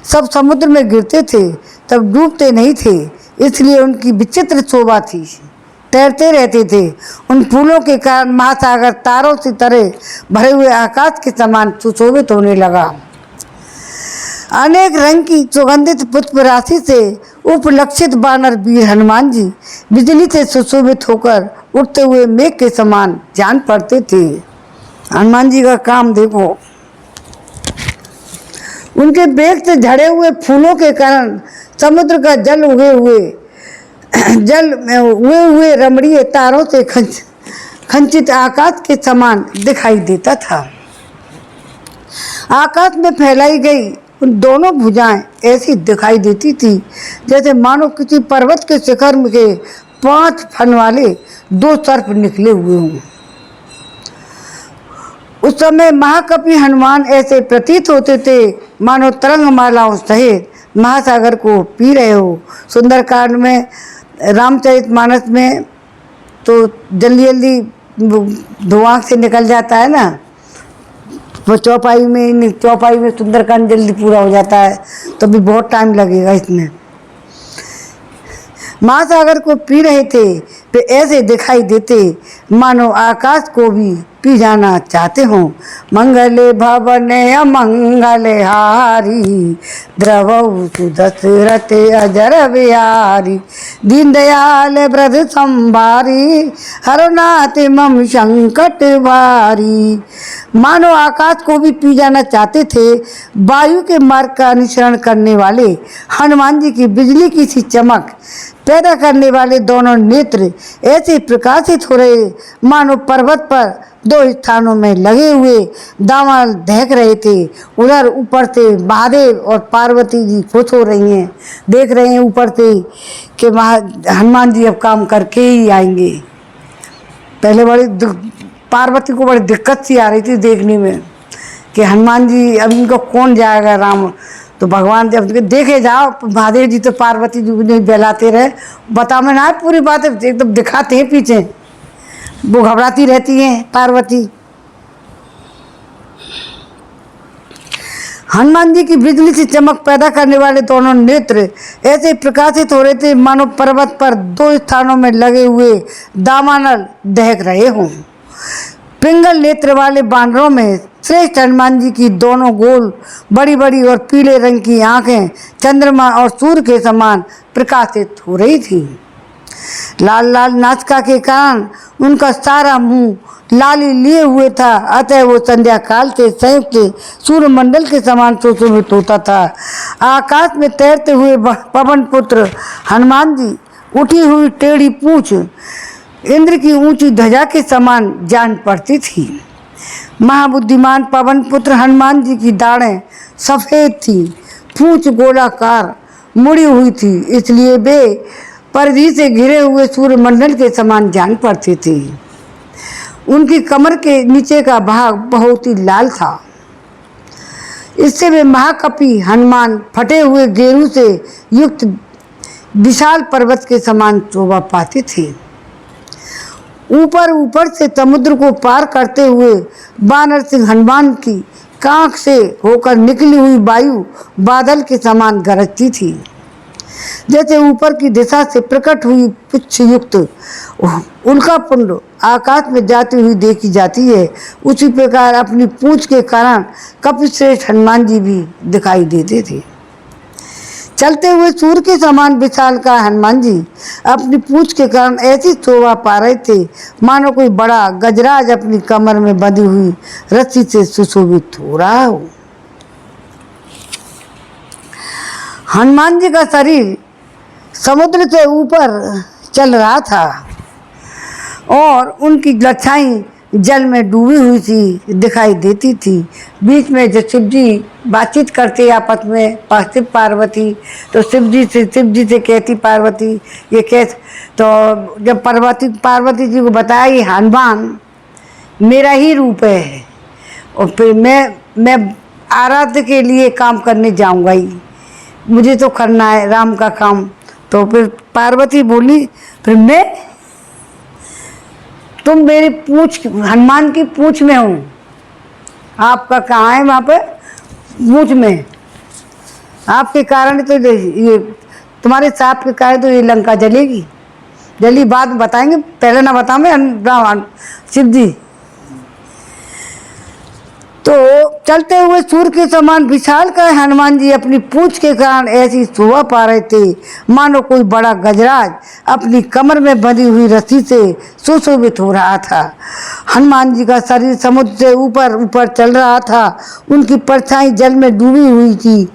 सब समुद्र में गिरते थे, तब डूबते नहीं थे, इसलिए उनकी विचित्र शोभा थी, तैरते रहते थे। उन फूलों के कारण महासागर तारों से तरह भरे हुए आकाश के समान सुशोभित होने लगा। अनेक रंग की सुगंधित पुष्प राशि से उपलक्षित वानर वीर हनुमान जी बिजली से सुशोभित होकर उड़ते हुए मेघ के समान जान पड़ते थे। हनुमान जी का काम देखो, उनके बेग से झड़े हुए फूलों के कारण समुद्र का जल उगे हुए रमणीय तारों से खंचित आकाश के समान दिखाई देता था। आकाश में फैलाई गई उन दोनों भुजाएं ऐसी दिखाई देती थी जैसे मानो किसी पर्वत के शिखर के 5 फन वाले 2 सर्प निकले हुए हों। उस समय महाकपि हनुमान ऐसे प्रतीत होते थे मानो तरंग मालाओं सहित महासागर को पी रहे हो। सुंदरकांड में, रामचरितमानस में तो जल्दी जल्दी धुआं से निकल जाता है ना, वो चौपाई में सुंदरकांड जल्दी पूरा हो जाता है, तो भी बहुत टाइम लगेगा इसमें। महासागर को पी रहे थे वे ऐसे दिखाई देते मानो आकाश को भी पी जाना चाहते हो। मंगले भवने अमंगले हारी द्रवौ सुदशरथ अजर बिहारी दीनदयाल वृद्ध संभारी हरनाथ मम संकट भारी। मानो आकाश को भी पी जाना चाहते थे। वायु के मार्ग का अनुसरण करने वाले हनुमान जी की बिजली की सी चमक पैदा करने वाले दोनों नेत्र ऐसे प्रकाशित हो रहे मानो पर्वत पर 2 स्थानों में लगे हुए दामन दहक रहे थे। उधर ऊपर से महादेव और पार्वती जी खुश हो रही हैं, देख रहे हैं ऊपर से कि हनुमान जी अब काम करके ही आएंगे। पहले पार्वती को बड़ी दिक्कत सी आ रही थी देखने में कि हनुमान जी अब इनको कौन जाएगा राम। तो भगवान जब देखे जाओ, महादेव जी तो पार्वती जी नहीं बहलाते रहे, बता में ना पूरी बात एकदम दिखाते हैं पीछे, वो घबराती रहती हैं पार्वती। हनुमान जी की बिजली से चमक पैदा करने वाले दोनों नेत्र ऐसे प्रकाशित हो रहे थे मानो पर्वत पर 2 स्थानों में लगे हुए दामानल दहक रहे हों। पिंगल नेत्र वाले बानरों में श्रेष्ठ हनुमान जी की दोनों गोल बड़ी बड़ी और पीले रंग की आंखें चंद्रमा और सूर्य के समान प्रकाशित हो रही थी। लाल लाल नासिका के कारण उनका सारा मुंह लाली लिए हुए था, अतः वो संध्या काल के संयुक्त सूर्य मंडल के समान सुशोभित होता था। आकाश में तैरते हुए पवन पुत्र हनुमान जी उठी हुई टेढ़ी पूंछ इंद्र की ऊंची ध्वजा के समान जान पड़ती थी। महाबुद्धिमान पवन पुत्र हनुमान जी की दाढ़ें सफ़ेद थी, पूंछ गोलाकार मुड़ी हुई थी, इसलिए वे परिधि से घिरे हुए सूर्यमंडल के समान जान पड़ती थी। उनकी कमर के नीचे का भाग बहुत ही लाल था। इससे वे महाकपि हनुमान फटे हुए गेरू से युक्त विशाल पर्वत के समान शोभा पाते थे। ऊपर से समुद्र को पार करते हुए वानर सिंह हनुमान की कांख से होकर निकली हुई वायु बादल के समान गरजती थी। जैसे ऊपर की दिशा से प्रकट हुई पुच्छ युक्त उल्कापिंड आकाश में जाती हुई देखी जाती है, उसी प्रकार अपनी पूंछ के कारण कपिश्रेष्ठ हनुमान जी भी दिखाई देते थे। चलते हुए सूर्य के समान विशाल का हनुमान जी अपनी पूंछ के कारण ऐसी शोभा पा रहे थे मानो कोई बड़ा गजराज अपनी कमर में बंधी हुई रस्सी से सुशोभित हो रहा हो। हनुमान जी का शरीर समुद्र से ऊपर चल रहा था और उनकी लच्छाई जल में डूबी हुई सी दिखाई देती थी। बीच में जो शिव जी बातचीत करते आपस में शिव पार्वती, तो शिव जी से कहती पार्वती ये कैसे, तो जब पार्वती जी को बताया ये हनुमान मेरा ही रूप है और फिर मैं आराध्य के लिए काम करने जाऊंगा ही, मुझे तो करना है राम का काम। तो फिर पार्वती बोली फिर मैं, तुम मेरी पूंछ हनुमान की पूंछ में हो, आपका कहाँ है वहाँ पे पूंछ में, आपके कारण तो ये तुम्हारे साथ के कारण तो ये लंका जलेगी। जल्दी बाद में बताएंगे, पहले ना बताऊँ शिव जी। तो चलते हुए सूर्य के समान विशाल का हनुमान जी अपनी पूंछ के कारण ऐसी शोभा पा रहे थे मानो कोई बड़ा गजराज अपनी कमर में बंधी हुई रस्सी से सुशोभित हो रहा था। हनुमान जी का शरीर समुद्र से ऊपर ऊपर चल रहा था। उनकी परछाई जल में डूबी हुई थी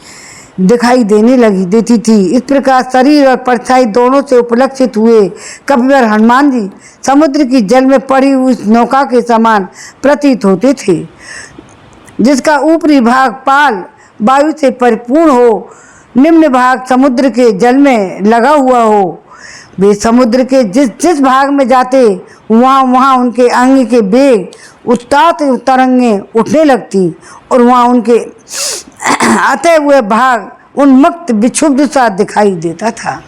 दिखाई देती थी। इस प्रकार शरीर और परछाई दोनों से उपलक्षित हुए कपिवर हनुमान जी समुद्र की जल में पड़ी हुई नौका के समान प्रतीत होते थे, जिसका ऊपरी भाग पाल वायु से परिपूर्ण हो, निम्न भाग समुद्र के जल में लगा हुआ हो। वे समुद्र के जिस भाग में जाते वहाँ उनके अंग के वेग उत्तात तरंगें उठने लगती और वहाँ उनके आते हुए भाग उन्मत्त विक्षुब्ध सा दिखाई देता था।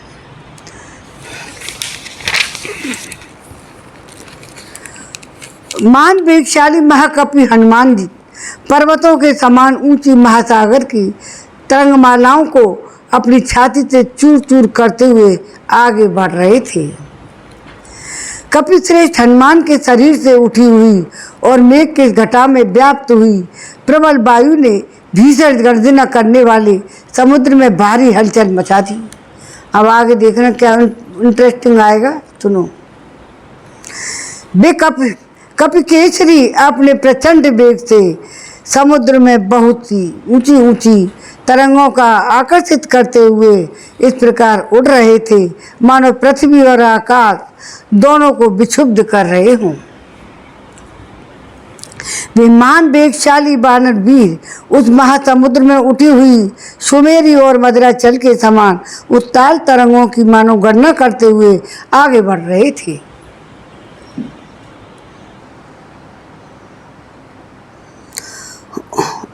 महान वेगशाली महाकपि हनुमान जी पर्वतों के समान ऊंची महासागर की तरंगमालाओं को अपनी छाती से चूर चूर करते हुए आगे बढ़ रहे थे। कपिश्रेष्ठ हनुमान के शरीर से उठी हुई और मेघ के घटा में व्याप्त हुई प्रबल वायु ने भीषण गर्जना करने वाले समुद्र में भारी हलचल मचा दी। अब आगे देखना क्या इंटरेस्टिंग आएगा, सुनो। वे कपिकेसरी अपने प्रचंड वेग से समुद्र में बहुत सी ऊंची ऊंची तरंगों का आकर्षित करते हुए इस प्रकार उड़ रहे थे मानो पृथ्वी और आकाश दोनों को विक्षुब्ध कर रहे हों। वे महान वेगशाली वानर वीर उस महासमुद्र में उठी हुई सुमेरी और मदिराचल के समान उत्ताल तरंगों की मानो गणना करते हुए आगे बढ़ रहे थे।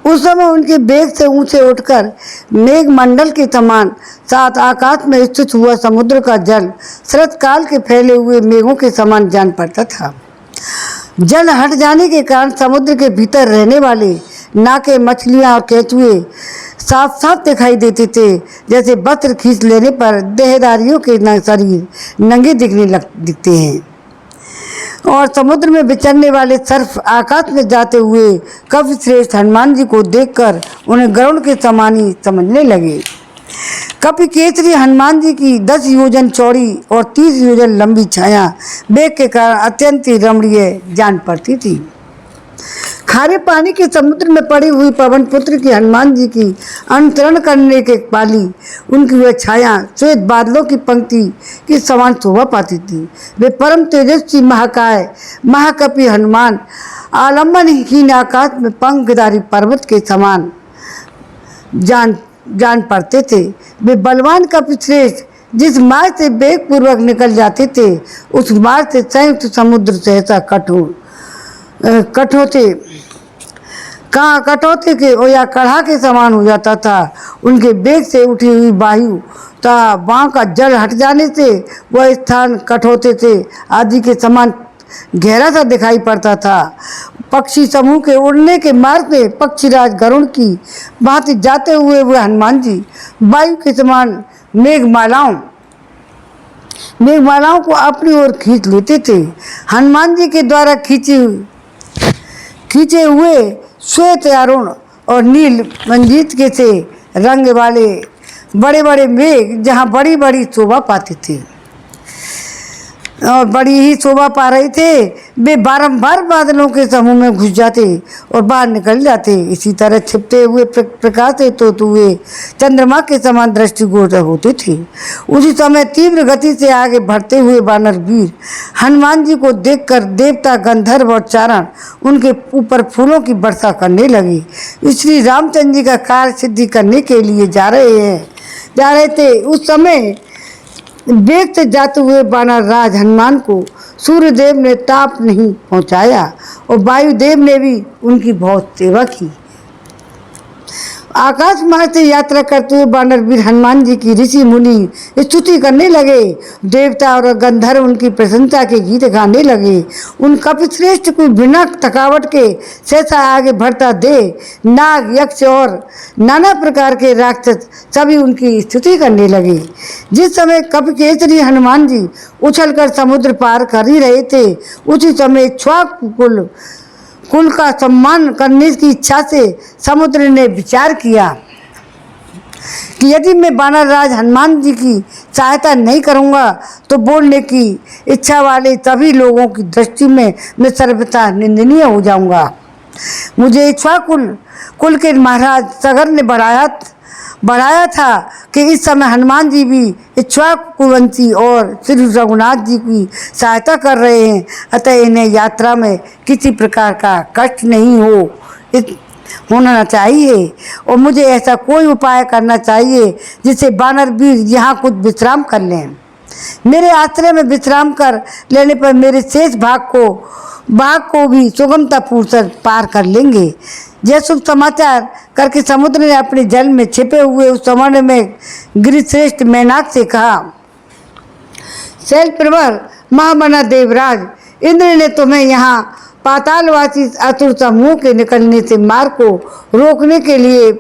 उस समय उनके वेग से ऊंचे उठकर मेघ मंडल के समान सात आकाश में स्थित हुआ समुद्र का जल शरत काल के फैले हुए मेघों के समान जान पड़ता था। जल हट जाने के कारण समुद्र के भीतर रहने वाले नाके, मछलियां और केंचुए साफ साफ दिखाई देते थे, जैसे वस्त्र खींच लेने पर देहधारियों के शरीर नंगे दिखते हैं। और समुद्र में विचरने वाले सर्फ आकाश में जाते हुए कपिश्रेष्ठ हनुमान जी को देखकर उन्हें गरुड़ के समान ही समझने लगे। कपिकेसरी हनुमान जी की 10 योजन चौड़ी और 30 योजन लंबी छाया वेग के कारण अत्यंत ही रमणीय जान पड़ती थी। खारे पानी के समुद्र में पड़ी हुई पवन पुत्र की हनुमान जी की अनुसरण करने के पाली उनकी वह छाया श्वेत बादलों की पंक्ति की समान शोभा पाती थी। वे परम तेजस्वी महाकाय महाकपि हनुमान आलम्बनहीन आकाश में पंखधारी पर्वत के समान जान पड़ते थे। वे बलवान कपिश्रेष्ठ जिस मार्ग से वेग पूर्वक निकल जाते थे उस मार्ग से संयुक्त समुद्र से ऐसा कटौते के या कढ़ा के समान हो जाता था। उनके वेग से उठी हुई वायु तथा वहाँ का जल हट जाने से वह स्थान कटौते से आदि के समान गहरा सा दिखाई पड़ता था। पक्षी समूह के उड़ने के मार्ग में पक्षीराज गरुड़ की भांति जाते हुए वह हनुमान जी वायु के समान मेघमालाओं को अपनी ओर खींच लेते थे। हनुमान जी के द्वारा खींचे हुए श्वेत अरुण और नील मंजीत के से रंग वाले बड़े बड़े मेघ जहाँ बड़ी बड़ी शोभा पाते थे और बड़ी ही शोभा पा रहे थे, वे बारंबार बादलों के समूह में घुस जाते और बाहर निकल जाते। इसी तरह छिपते हुए प्रकाश से तोते हुए चंद्रमा के समान दृष्टिगोचर होते थे। उसी समय तीव्र गति से आगे बढ़ते हुए वानर वीर हनुमान जी को देखकर देवता, गंधर्व और चारण उनके ऊपर फूलों की वर्षा करने लगे। श्री रामचंद्र जी का कार्य सिद्धि करने के लिए जा रहे थे। उस समय वेग से जाते हुए वानर राज हनुमान को सूर्यदेव ने ताप नहीं पहुंचाया और वायुदेव ने भी उनकी बहुत सेवा की। आकाश मार्ग से यात्रा करते हुए वानर वीर हनुमान जी की ऋषि मुनि स्तुति करने लगे। देवता और गंधर्व उनकी प्रशंसा के गीत गाने लगे। उन कपिश्रेष्ठ को बिना थकावट के सहसा आगे बढ़ता दे नाग, यक्ष और नाना प्रकार के राक्षस सभी उनकी स्तुति करने लगे। जिस समय कपिकेसरी हनुमान जी उछलकर समुद्र पार कर ही रहे थे, उसी समय इक्ष्वाकुकुल कुल का सम्मान करने की इच्छा से समुद्र ने विचार किया कि यदि मैं वानर राज हनुमान जी की सहायता नहीं करूंगा तो बोलने की इच्छा वाले सभी लोगों की दृष्टि में मैं सर्वथा निंदनीय हो जाऊंगा। मुझे इक्ष्वाकुल कुल के महाराज सगर ने बढ़ाया था कि इस समय हनुमान जी भी इक्ष्वाकुवंशी और श्री रघुनाथ जी की सहायता कर रहे हैं, अतः इन्हें यात्रा में किसी प्रकार का कष्ट नहीं होना चाहिए और मुझे ऐसा कोई उपाय करना चाहिए जिससे वानर वीर यहाँ कुछ विश्राम कर लें। मेरे आश्रय में विश्राम कर लेने पर मेरे शेष भाग को भी सुगमतापूर्वक पार कर लेंगे। यह शुभ समाचार करके समुद्र ने अपने जल में छिपे हुए उस स्वर्ण में गिरिश्रेष्ठ मैनाक से कहा, शैल प्रवर महामना देवराज, इंद्र ने तुम्हें यहाँ पातालवासी असुर समूह के निकलने से मार्ग को रोकने के लिए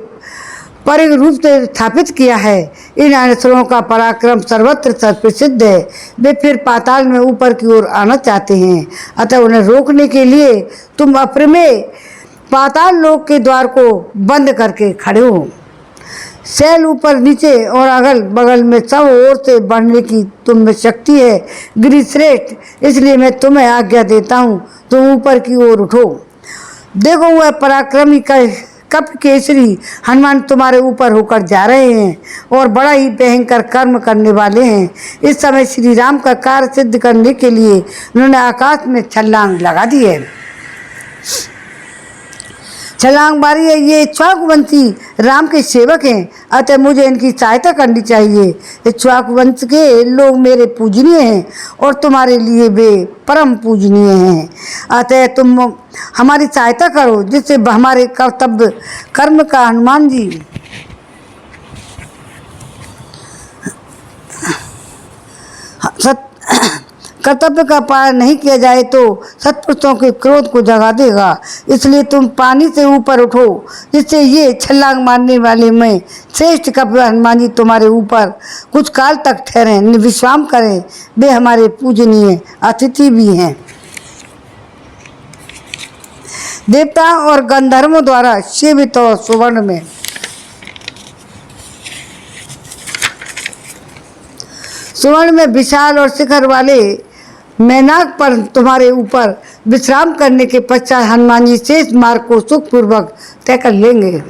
परिग रूप से स्थापित किया है। इन असुरों का पराक्रम सर्वत्र प्रसिद्ध है। वे फिर पाताल में ऊपर की ओर आना चाहते हैं, अतः उन्हें रोकने के लिए तुम अप्रमेय पाताल लोक के द्वार को बंद करके खड़े हो। शैल ऊपर नीचे और अगल बगल में सब ओर से बढ़ने की तुम में शक्ति है गिरिश्रेष्ठ, इसलिए मैं तुम्हें आज्ञा देता हूँ तुम ऊपर की ओर उठो। देखो वह पराक्रमी कप केसरी हनुमान तुम्हारे ऊपर होकर जा रहे हैं और बड़ा ही भयंकर कर्म करने वाले हैं। इस समय श्री राम का कार्य सिद्ध करने के लिए उन्होंने आकाश में छलांग लगा दी है। छलांग मारी है। ये इक्ष्वाकुवंशी राम के सेवक हैं, अतः मुझे इनकी सहायता करनी चाहिए। इक्ष्वाकुवंश के लोग मेरे पूजनीय हैं और तुम्हारे लिए वे परम पूजनीय हैं, अतः तुम हमारी सहायता करो जिससे हमारे कर्तव्य कर्म का हनुमान जी कर्तव्य का पालन नहीं किया जाए तो सत्पुरुषों के क्रोध को जगा देगा। इसलिए तुम पानी से ऊपर उठो जिससे ये छलांग मारने वाले में श्रेष्ठ कपिल हनुमान जी तुम्हारे ऊपर कुछ काल तक ठहरें, विश्राम करें। वे हमारे पूजनीय अतिथि भी हैं। देवता और गंधर्वों द्वारा सेवित और सुवर्ण में विशाल और शिखर वाले मैनाक पर तुम्हारे ऊपर विश्राम करने के पश्चात हनुमान जी शेष मार्ग को सुखपूर्वक तय कर लेंगे।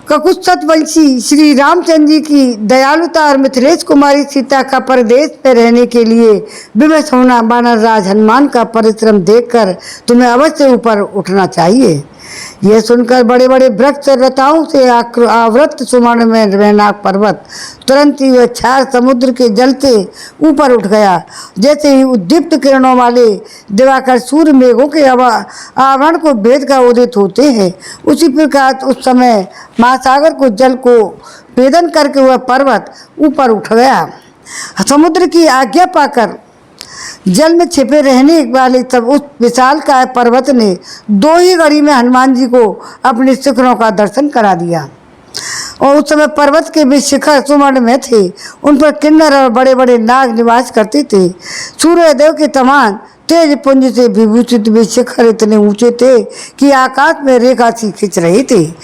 ककुत्सवंशी श्री रामचंद्र जी की दयालुता और मिथिलेश कुमारी सीता का परदेश में रहने के लिए विवश होना वानर राज हनुमान का परिश्रम देखकर तुम्हें अवश्य ऊपर उठना चाहिए। यह सुनकर बड़े बड़े वृक्ष लताओं से आवृत सुवर्ण में मैनाक पर्वत तुरंत ही वह छार समुद्र के जल से ऊपर उठ गया। जैसे ही उद्दीप्त किरणों वाले दिवाकर सूर्य मेघों के आवरण को भेद कर उदित होते हैं, उसी प्रकार उस समय महासागर को जल को भेदन करके वह पर्वत ऊपर उठ गया। समुद्र की आज्ञा पाकर जल में छिपे रहने वाले तब उस विशालकाय पर्वत ने 2 ही घड़ी में हनुमान जी को अपने शिखरों का दर्शन करा दिया। और उस समय पर्वत के भी शिखर सुवर्ण में थे, उन पर किन्नर और बड़े बड़े नाग निवास करते थे। सूर्यदेव के समान तेज पुंज से विभूषित वे शिखर इतने ऊंचे थे कि आकाश में रेखा सी खिंच रही थी।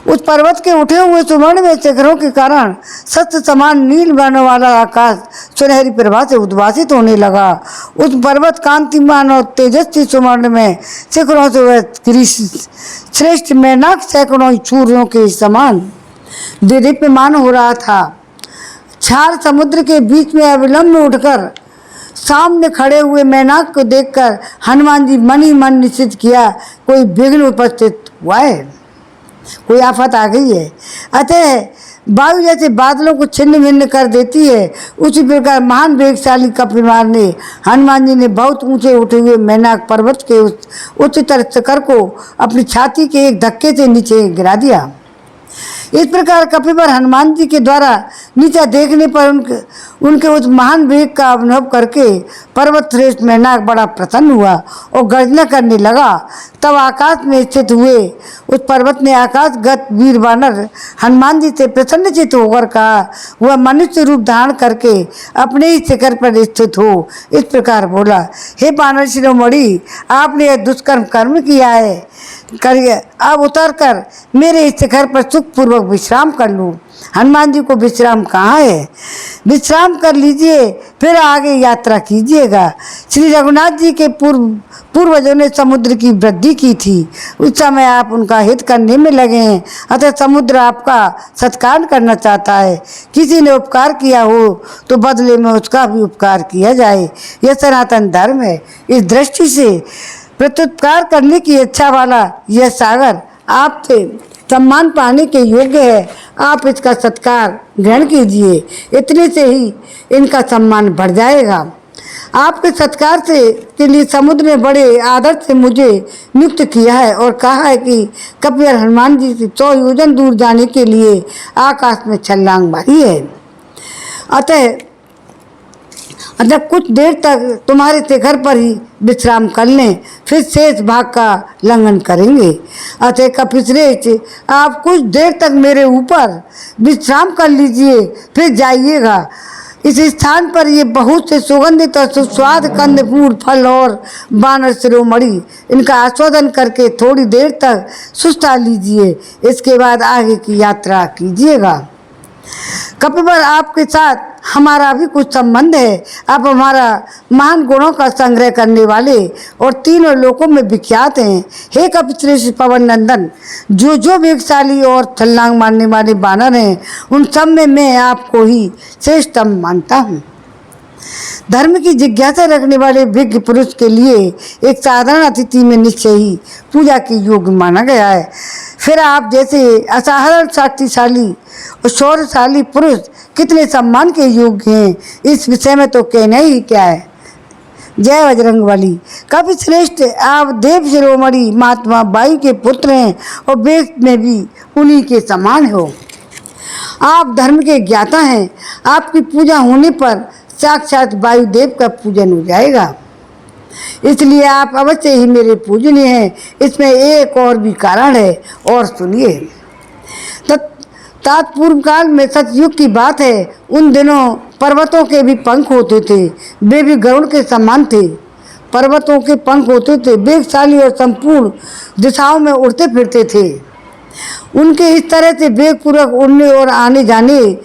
उस पर्वत के उठे हुए सुवर्ण में शिखरों के कारण सत्य समान नील वर्ण वाला आकाश सुनहरी प्रभा से उद्भासित होने लगा। उस पर्वत कांतिमान और तेजस्वी सुवर्ण में शिखरों से वह श्रेष्ठ मैनाक सैकड़ों सूर्यों के समान दीप्यमान हो रहा था। छार समुद्र के बीच में अविलंब उठकर सामने खड़े हुए मैनाक को देखकर हनुमान जी मन ही मन निश्चित किया कोई विघ्न उपस्थित हुआ है, कोई आफत आ गई है। अतः वायु जैसे बादलों को छिन्न भिन्न कर देती है, उसी प्रकार महान वेगशाली कपिमार ने हनुमान जी ने बहुत ऊंचे उठे हुए मैनाक पर्वत के उस उच्चतर शिखर को अपनी छाती के एक धक्के से नीचे गिरा दिया। इस प्रकार कपिवर हनुमान जी के द्वारा नीचा देखने पर उनके उस महान वेग का अनुभव करके पर्वत श्रेष्ठ मेनाक बड़ा प्रसन्न हुआ और गर्जना करने लगा। तब आकाश में स्थित हुए उस पर्वत ने आकाशगत वीर वानर हनुमान जी से प्रसन्नचित होकर कहा, वह मनुष्य रूप धारण करके अपने ही शिखर पर स्थित हो इस प्रकार बोला, हे वानर शिरोमणि, आपने यह दुष्कर्म कर्म किया है, करिए अब उतर कर मेरे इस शिखर पर सुखपूर्वक विश्राम कर लूँ। हनुमान जी को विश्राम कहाँ है, विश्राम कर लीजिए फिर आगे यात्रा कीजिएगा। श्री रघुनाथ जी के पूर्वजों ने समुद्र की वृद्धि की थी, उस समय आप उनका हित करने में लगे हैं, अतः समुद्र आपका सत्कार करना चाहता है। किसी ने उपकार किया हो तो बदले में उसका भी उपकार किया जाए, यह सनातन धर्म है। इस दृष्टि से प्रत्युपकार करने की इच्छा वाला यह सागर आपसे सम्मान पाने के योग्य है, आप इसका सत्कार ग्रहण कीजिए, इतने से ही इनका सम्मान बढ़ जाएगा। आपके सत्कार से के लिए समुद्र ने बड़े आदर से मुझे नियुक्त किया है और कहा है कि कपिवर हनुमान जी से 100 योजन दूर जाने के लिए आकाश में छलांग मारी है। अतः कुछ देर तक तुम्हारे शिखर पर ही विश्राम कर लें, फिर शेष भाग का लंघन करेंगे। अतः कपिश्रेष्ठ, आप कुछ देर तक मेरे ऊपर विश्राम कर लीजिए, फिर जाइएगा। इस स्थान पर ये बहुत से सुगंधित और सुस्वाद कंदमूल फल और वानर शिरोमणि, इनका आस्वादन करके थोड़ी देर तक सुस्ता लीजिए, इसके बाद आगे की यात्रा कीजिएगा। कपिवर, आपके साथ हमारा भी कुछ संबंध है। आप हमारा महान गुणों का संग्रह करने वाले और तीनों लोकों में विख्यात हैं। हे कपिश्रेष्ठ पवन नंदन, जो वेगशाली और छलांग मारने वाले बानर हैं, उन सब में मैं आपको ही श्रेष्ठतम मानता हूँ। धर्म की जिज्ञासा रखने वाले विज्ञ पुरुष के लिए एक साधारण अतिथि में निश्चय ही पूजा के योग्य माना गया है। फिर आप जैसे असाधारण शक्तिशाली और शौर्यशाली पुरुष कितने सम्मान के योग्य हैं, इस विषय में तो कहना ही क्या है। जय बजरंगबली। कपिश्रेष्ठ, आप देव शिरोमणि महात्मा वायु के पुत्र हैं और वेद में भी उन्हीं के समान हो। आप धर्म के ज्ञाता हैं, आपकी पूजा होने पर साक्षात वायुदेव का पूजन हो जाएगा, इसलिए आप अवश्य ही मेरे पूजनीय हैं। इसमें एक और भी कारण है, और सुनिए। तत्पूर्व काल में सतयुग की बात है, उन दिनों पर्वतों के भी पंख होते थे, वे भी गरुड़ के समान थे। पर्वतों के पंख होते थे, वेगशाली और संपूर्ण दिशाओं में उड़ते फिरते थे। उनके इस तरह से वेगपूर्वक उड़ने और आने जाने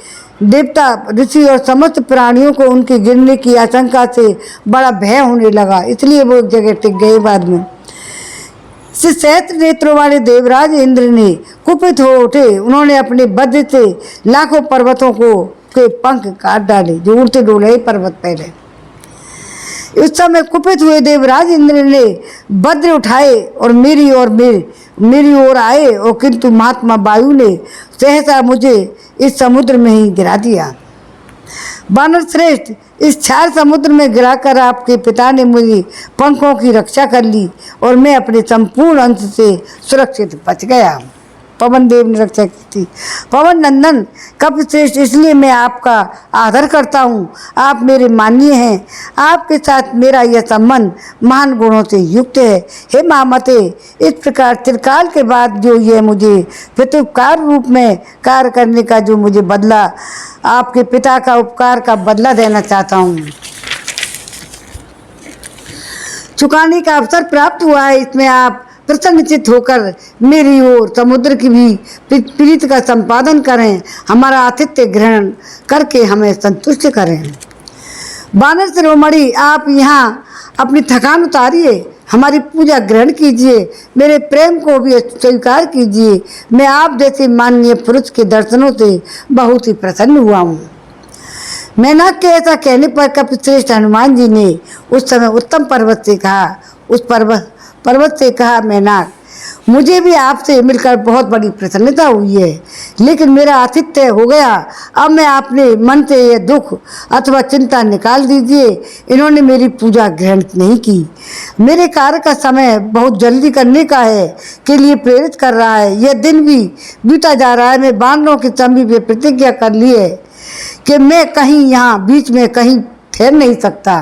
देवता, ऋषि और समस्त प्राणियों को उनके गिरने की आशंका से बड़ा भय होने लगा, इसलिए वो एक जगह टिक गए। बाद में सहस्त्र नेत्रों वाले देवराज इंद्र ने कुपित हो उठे। उन्होंने अपने वज्र से लाखों पर्वतों के पंख काट डाले, जो उड़ते डोले पर्वत पहले। उस समय कुपित हुए देवराज इंद्र ने वज्र उठाए और मेरी ओर आए, और किंतु महात्मा वायु ने सहसा मुझे इस समुद्र में ही गिरा दिया। वानर श्रेष्ठ, इस क्षार समुद्र में गिराकर आपके पिता ने मुझे पंखों की रक्षा कर ली और मैं अपने संपूर्ण अंश से सुरक्षित बच गया। पवन देव ने रक्षा की थी। पवन नंदन कपिश्रेष्ठ, इसलिए मैं आपका आदर करता हूँ, आप मेरे माननीय हैं। आपके साथ मेरा यह संबंध महान गुणों से युक्त है। हे महामते, इस प्रकार चिरकाल के बाद जो यह मुझे प्रत्युपकार रूप में कार्य करने का जो मुझे बदला, आपके पिता का उपकार का बदला देना चाहता हूँ, चुकाने का अवसर प्राप्त हुआ है। इसमें आप प्रसन्नचित होकर मेरी ओर समुद्र की भी प्रीति का संपादन करें, हमारा आतिथ्य ग्रहण करके हमें संतुष्ट करें। वानर शिरोमणि, आप यहाँ अपनी थकान उतारिए, हमारी पूजा ग्रहण कीजिए, मेरे प्रेम को भी स्वीकार कीजिए। मैं आप जैसे माननीय पुरुष के दर्शनों से बहुत ही प्रसन्न हुआ हूँ। मेनाक के ऐसा कहने पर कपिश्रेष्ठ हनुमान जी ने उस समय उत्तम पर्वत से कहा, पर्वत से कहा, मेनाक, मुझे भी आपसे मिलकर बहुत बड़ी प्रसन्नता हुई है, लेकिन मेरा आतिथ्य हो गया। अब मैं अपने मन से यह दुख अथवा चिंता निकाल दीजिए। इन्होंने मेरी पूजा ग्रहण नहीं की, मेरे कार्य का समय बहुत जल्दी करने का है के लिए प्रेरित कर रहा है। यह दिन भी बीता जा रहा है। मैं बानरों के समीप प्रतिज्ञा कर ली है कि मैं कहीं यहाँ बीच में कहीं ठहर नहीं सकता।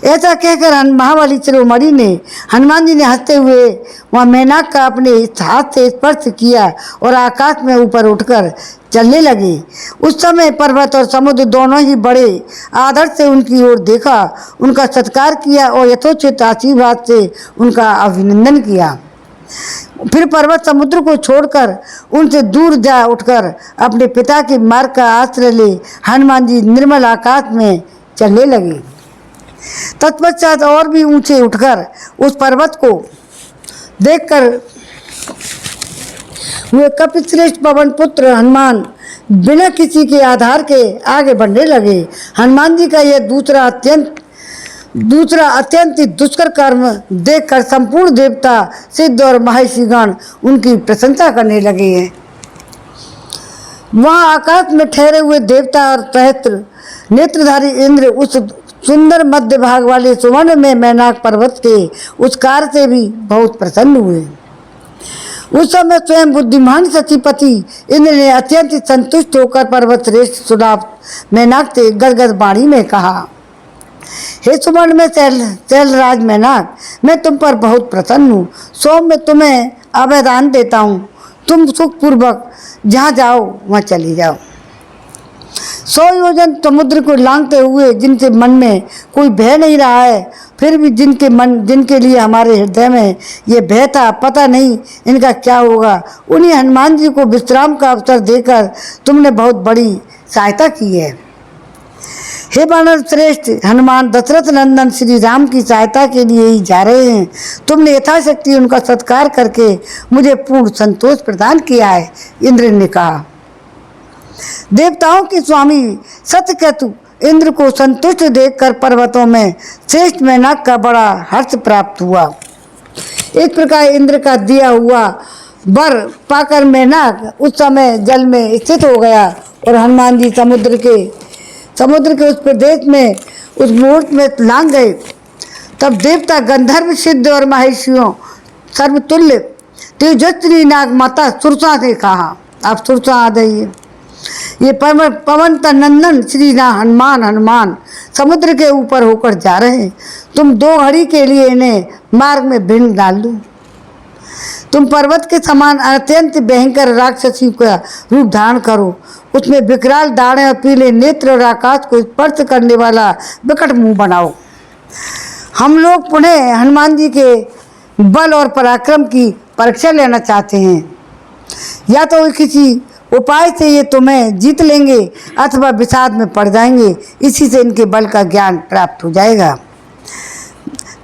ऐसा कहकर महाबली शिरोमणि ने हनुमान जी ने हंसते हुए वहाँ मेनाक का अपने हाथ से स्पर्श किया और आकाश में ऊपर उठकर चलने लगे। उस समय पर्वत और समुद्र दोनों ही बड़े आदर से उनकी ओर देखा, उनका सत्कार किया और यथोचित आशीर्वाद से उनका अभिनंदन किया। फिर पर्वत समुद्र को छोड़कर उनसे दूर जा उठकर अपने पिता के मार्ग का आश्रय ले हनुमान जी निर्मल आकाश में चलने लगे। तत्पश्चात और भी ऊंचे उठकर उस पर्वत को देखकर वे कपिश्रेष्ठ पवन पुत्र हनुमान बिना किसी के आधार के आगे बढ़ने लगे। हनुमान जी का यह दूसरा अत्यंत दुष्कर कर्म देखकर संपूर्ण देवता सिद्ध और महर्षिगण उनकी प्रशंसा करने लगे हैं। वहाँ आकाश में ठहरे हुए देवता और सहस्त्र नेत्रधारी इंद्र उस सुंदर मध्य भाग वाले सुवर्ण में मैनाक पर्वत के उस कार्य से भी बहुत प्रसन्न हुए। उस समय स्वयं बुद्धिमान सचिपति इंद्र ने अत्यंत संतुष्ट होकर पर्वत श्रेष्ठ सुनाप मैनाक से गदगद वाणी में कहा, हे सुवर्ण में शैलराज मैनाक, मैं तुम पर बहुत प्रसन्न हूँ। सो मैं तुम्हें अभयदान देता हूँ, तुम सुखपूर्वक जहाँ जाओ वहाँ चली जाओ। 100 योजन समुद्र को लांघते हुए जिनके मन में कोई भय नहीं रहा है, फिर भी जिनके लिए हमारे हृदय में ये भय था, पता नहीं इनका क्या होगा, उन्हीं हनुमान जी को विश्राम का अवसर देकर तुमने बहुत बड़ी सहायता की है। हे वानर श्रेष्ठ हनुमान, दशरथ नंदन श्री राम की सहायता के लिए ही जा रहे हैं। तुमने यथाशक्ति उनका सत्कार करके मुझे पूर्ण संतोष प्रदान किया है। इंद्र ने कहा। देवताओं के स्वामी सत्यकेतु इंद्र को संतुष्ट देखकर पर्वतों में श्रेष्ठ मैनाक का बड़ा हर्ष प्राप्त हुआ। इस प्रकार इंद्र का दिया हुआ वर पाकर मैनाक उस समय जल में स्थित हो गया और हनुमान जी समुद्र के उस प्रदेश में उस मुहूर्त में लांघ गए। तब देवता गंधर्व सिद्ध और महर्षियों सर्वतुल्य तेजस्वी नाग माता सुरसा ने कहा, आप सुरसा आ जाइए। ये पवन तनंदन श्री हनुमान समुद्र के ऊपर होकर जा रहे हैं। तुम 2 घड़ी के लिए इन्हें मार्ग में भिन्न डाल दो। तुम पर्वत के समान अत्यंत भयंकर राक्षसी का रूप धारण करो, उसमें विकराल दाढ़ें और पीले नेत्र और आकाश को स्पर्श करने वाला विकट मुंह बनाओ। हम लोग पुनः हनुमान जी के बल और पराक्रम की परीक्षा लेना चाहते हैं। या तो किसी उपाय से ये तुम्हें जीत लेंगे अथवा विषाद में पड़ जाएंगे, इसी से इनके बल का ज्ञान प्राप्त हो जाएगा।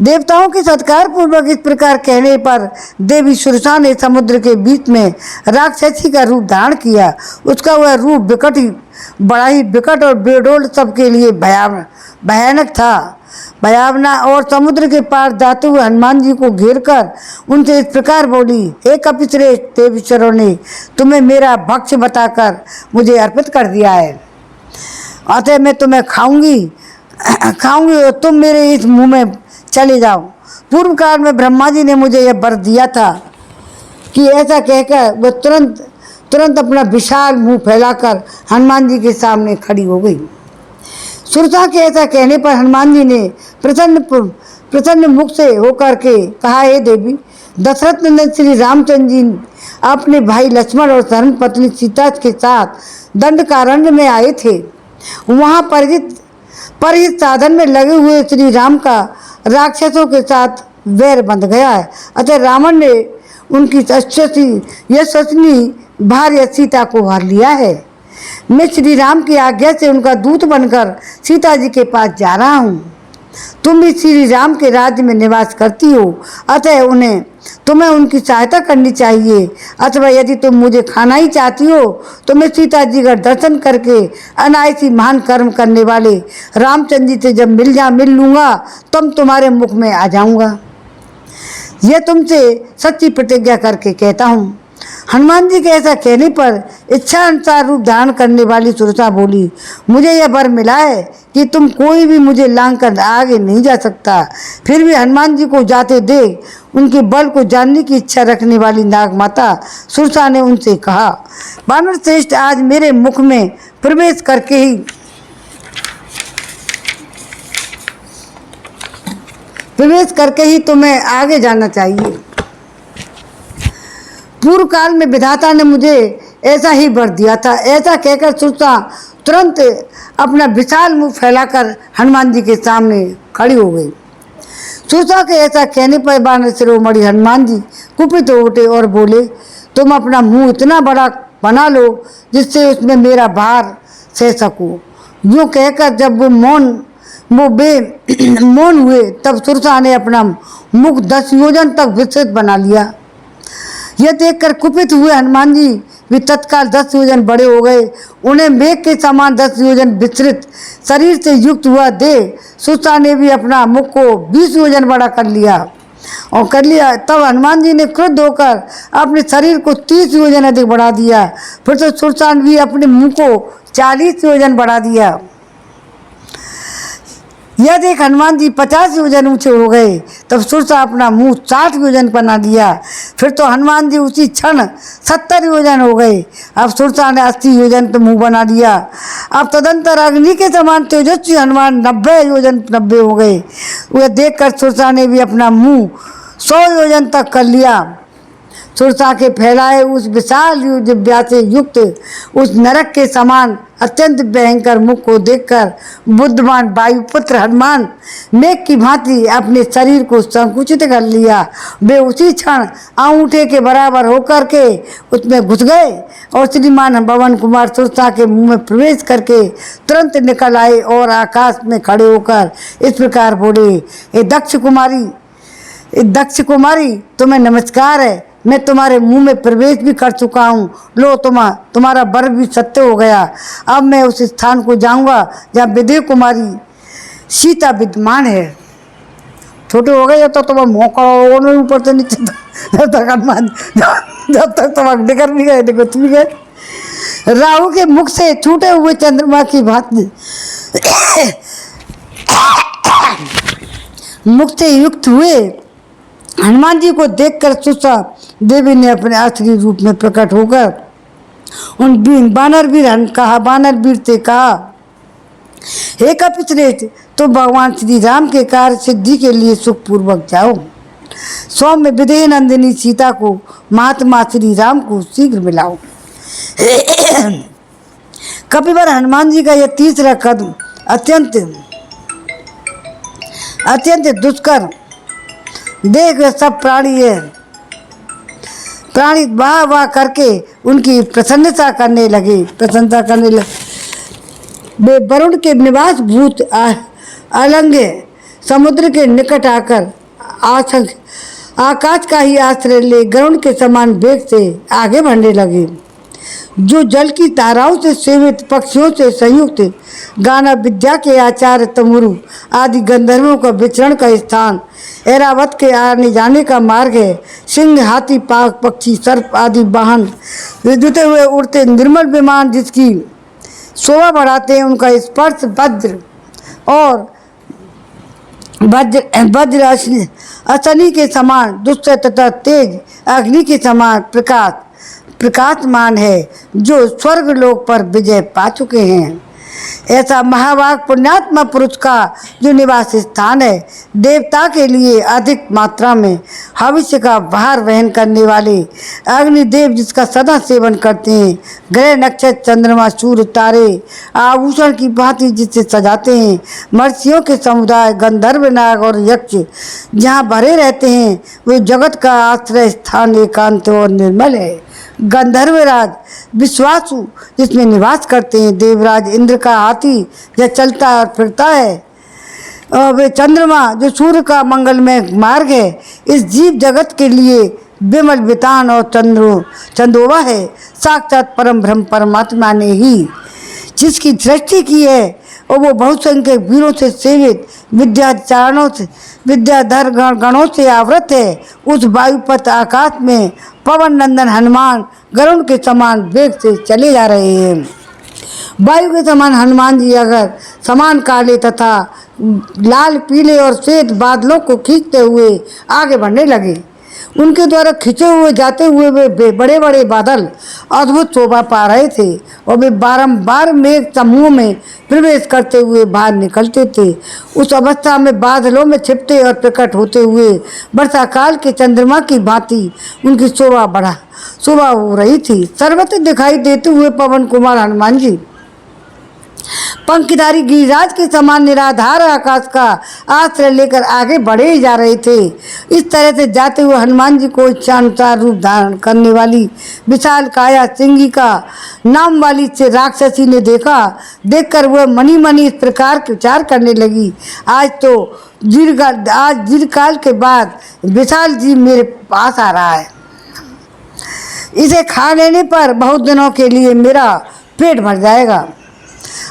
देवताओं के सत्कार पूर्वक इस प्रकार कहने पर देवी सुरसा ने समुद्र के बीच में राक्षसी का रूप धारण किया। उसका वह रूप बड़ा ही विकट और बेडोल सबके लिए भयानक था। भयावना और समुद्र के पार जाते हुए हनुमान जी को घेरकर उनसे इस प्रकार बोली, हे कपिश्रेष्ठ देवेश्वरों ने तुम्हें मेरा भक्ष्य बताकर मुझे अर्पित कर दिया है, अतः मैं तुम्हें खाऊंगी और तुम मेरे इस मुंह में चले जाओ। पूर्व काल में ब्रह्मा जी ने मुझे यह वर दिया था कि ऐसा कहकर वह तुरंत अपना विशाल मुंह फैलाकर हनुमान जी के सामने खड़ी हो गई। सुरसा के ऐसा कहने पर हनुमान जी ने प्रसन्न मुख से होकर के कहा, हे देवी, दशरथ नंदन श्री रामचंद्र जी अपने भाई लक्ष्मण और धर्म पत्नी सीता के साथ दंडकारण्य में आए थे। वहाँ परिहित साधन में लगे हुए श्री राम का राक्षसों के साथ वैर बंध गया है, अतः रावण ने उनकी यशस्वी भार्या सीता को हर लिया है। मैं श्री राम की आज्ञा से उनका दूत बनकर सीता जी के पास जा रहा हूँ। तुम भी श्री राम के राज्य में निवास करती हो, अतः तुम्हें उनकी सहायता करनी चाहिए। अथवा यदि तुम मुझे खाना ही चाहती हो तो मैं सीता जी का दर्शन करके अनायासी महान कर्म करने वाले रामचंद्र जी से जब मिल लूँगा तब तुम्हारे मुख में आ जाऊँगा। यह तुमसे सच्ची प्रतिज्ञा करके कहता हूँ। हनुमान जी के ऐसा कहने पर इच्छा अनुसार रूप धारण करने वाली सुरसा बोली, मुझे यह वर मिला है कि तुम कोई भी मुझे लांग कर आगे नहीं जा सकता। फिर भी हनुमान जी को जाते देख उनके बल को जानने की इच्छा रखने वाली नाग माता सुरसा ने उनसे कहा, वानर श्रेष्ठ, आज मेरे मुख में प्रवेश करके ही तुम्हें आगे जाना चाहिए। पूर्व काल में विधाता ने मुझे ऐसा ही वर दिया था। ऐसा कहकर सुरसा तुरंत अपना विशाल मुंह फैलाकर हनुमान जी के सामने खड़ी हो गई। सुरसा के ऐसा कहने पर वानर शिरोमणि हनुमान जी कुपित हो उठे और बोले, तुम अपना मुंह इतना बड़ा बना लो जिससे उसमें मेरा भार सह सकूं। यूँ कहकर जब वो मौन हुए तब सुरसा ने अपना मुख 10 योजन तक विस्तृत बना लिया। यह देखकर कुपित हुए हनुमान जी भी तत्काल 10 योजन बड़े हो गए। उन्हें मेघ के समान 10 योजन विस्तृत शरीर से युक्त हुआ देख सुरसा ने भी अपना मुख को 20 योजन बड़ा कर लिया। तब हनुमान जी ने क्रुद्ध होकर अपने शरीर को 30 योजन अधिक बढ़ा दिया। फिर तो सुरसा ने भी अपने मुंह को 40 योजन बढ़ा दिया। यह देख हनुमान जी 50 योजन ऊंचे हो गए। तब सुरसा अपना मुंह 60 योजन बना दिया। फिर तो हनुमान जी उसी क्षण 70 योजन हो गए। अब सुरसा ने 80 योजन पे मुंह बना दिया। अब तदंतर अग्नि के समान तेजस्वी हनुमान 90 योजन 90 हो गए। वह देखकर सुरसा ने भी अपना मुंह 100 योजन तक कर लिया। सुरसा के फैलाए उस विशाल दिव्या से युक्त उस नरक के समान अत्यंत भयंकर मुख को देखकर बुद्धिमान वायुपुत्र हनुमान मेघ की भांति अपने शरीर को संकुचित कर लिया। वे उसी क्षण अंगूठे के बराबर होकर के उसमें घुस गए और श्रीमान पवन कुमार सुरसा के मुंह में प्रवेश करके तुरंत निकल आए और आकाश में खड़े होकर इस प्रकार बोले, ये दक्ष कुमारी तुम्हें नमस्कार है। मैं तुम्हारे मुंह में प्रवेश भी कर चुका हूँ। लो तुम्हारा वर भी सत्य हो गया। अब मैं उस स्थान को जाऊँगा जहाँ विदेह कुमारी सीता विद्यमान है। छोटे हो गए तो तुम्हें मौका होगा ऊपर से नीचे जब तक हनुमान जब तक तुम निकल भी गए देखो तुम गए। राहु के मुख से छूटे हुए चंद्रमा की भांति मुख से युक्त हुए हनुमान जी को देखकर सुरसा देवी ने अपने असली रूप में प्रकट होकर उन वानर वीर से कहा, हे कपिश्रेष्ठ, तो भगवान श्री राम के कार्य सिद्धि के लिए सुखपूर्वक जाओ। सौम्य विदेह नंदिनी सीता को महात्मा श्री राम को शीघ्र मिलाओ। कपिवर हनुमान जी का यह तीसरा कदम अत्यंत दुष्कर देख सब प्राणी वाह वाह करके उनकी प्रशंसा करने लगे। वे वरुण के निवास भूत अलंघे समुद्र के निकट आकर आकाश का ही आश्रय ले गरुड़ के समान वेग से आगे बढ़ने लगे। जो जल की धाराओं से सेवित पक्षियों से संयुक्त गाना विद्या के आचार्य तमुरु आदि गंधर्वों का विचरण का स्थान, ऐरावत के आने जाने का मार्ग है। सिंह, हाथी, पाक, पक्षी, सर्प आदि वाहन विद्युत हुए उड़ते निर्मल विमान जिसकी शोभा बढ़ाते हैं, उनका स्पर्श वज्र अशनि के समान दुष्ट तथा तेज अग्नि के समान प्रकाशमान है, जो स्वर्ग लोक पर विजय पा चुके हैं। ऐसा महाभाग पुण्यात्मा पुरुष का जो निवास स्थान है, देवता के लिए अधिक मात्रा में भविष्य का भार वहन करने वाले अग्निदेव जिसका सदा सेवन करते हैं, ग्रह नक्षत्र चंद्रमा सूर्य तारे आभूषण की भांति जिससे सजाते हैं, मर्षियों के समुदाय गंधर्व नाग और यक्ष जहाँ भरे रहते हैं, वे जगत का आश्रय स्थान एकांत और निर्मल है। गंधर्वराज विश्वासु जिसमें निवास करते हैं, देवराज इंद्र का हाथी जो चलता और फिरता है, और वे चंद्रमा जो सूर्य का मंगलमय मार्ग है, इस जीव जगत के लिए विमल वितान और चंदोवा है। साक्षात परम ब्रह्म परमात्मा ने ही जिसकी सृष्टि की है, और वो बहुसंख्यक वीरों से सेवित विद्याधर गणों से आवृत है। उस वायुपथ आकाश में पवन नंदन हनुमान गरुड़ के समान वेग से चले जा रहे हैं। वायु के समान हनुमान जी अगर समान काले तथा लाल, पीले और श्वेत बादलों को खींचते हुए आगे बढ़ने लगे। उनके द्वारा खींचे हुए जाते हुए वे बड़े बड़े बादल अद्भुत शोभा पा रहे थे और वे बारंबार मेघ समूह में प्रवेश करते हुए बाहर निकलते थे। उस अवस्था में बादलों में छिपते और प्रकट होते हुए वर्षा काल के चंद्रमा की भांति उनकी शोभा हो रही थी। सर्वत्र दिखाई देते हुए पवन कुमार हनुमान जी पंखधारी गिरिराज के समान निराधार आकाश का आश्रय लेकर आगे बढ़े ही जा रहे थे। इस तरह से जाते हुए हनुमान जी को इच्छानुसार रूप धारण करने वाली विशाल काया सिंगिका नाम वाली से राक्षसी ने देखकर वह मनी मनी इस प्रकार के विचार करने लगी, आज दीर्घकाल के बाद विशाल जी मेरे पास आ रहा है। इसे खा लेने पर बहुत दिनों के लिए मेरा पेट भर जाएगा।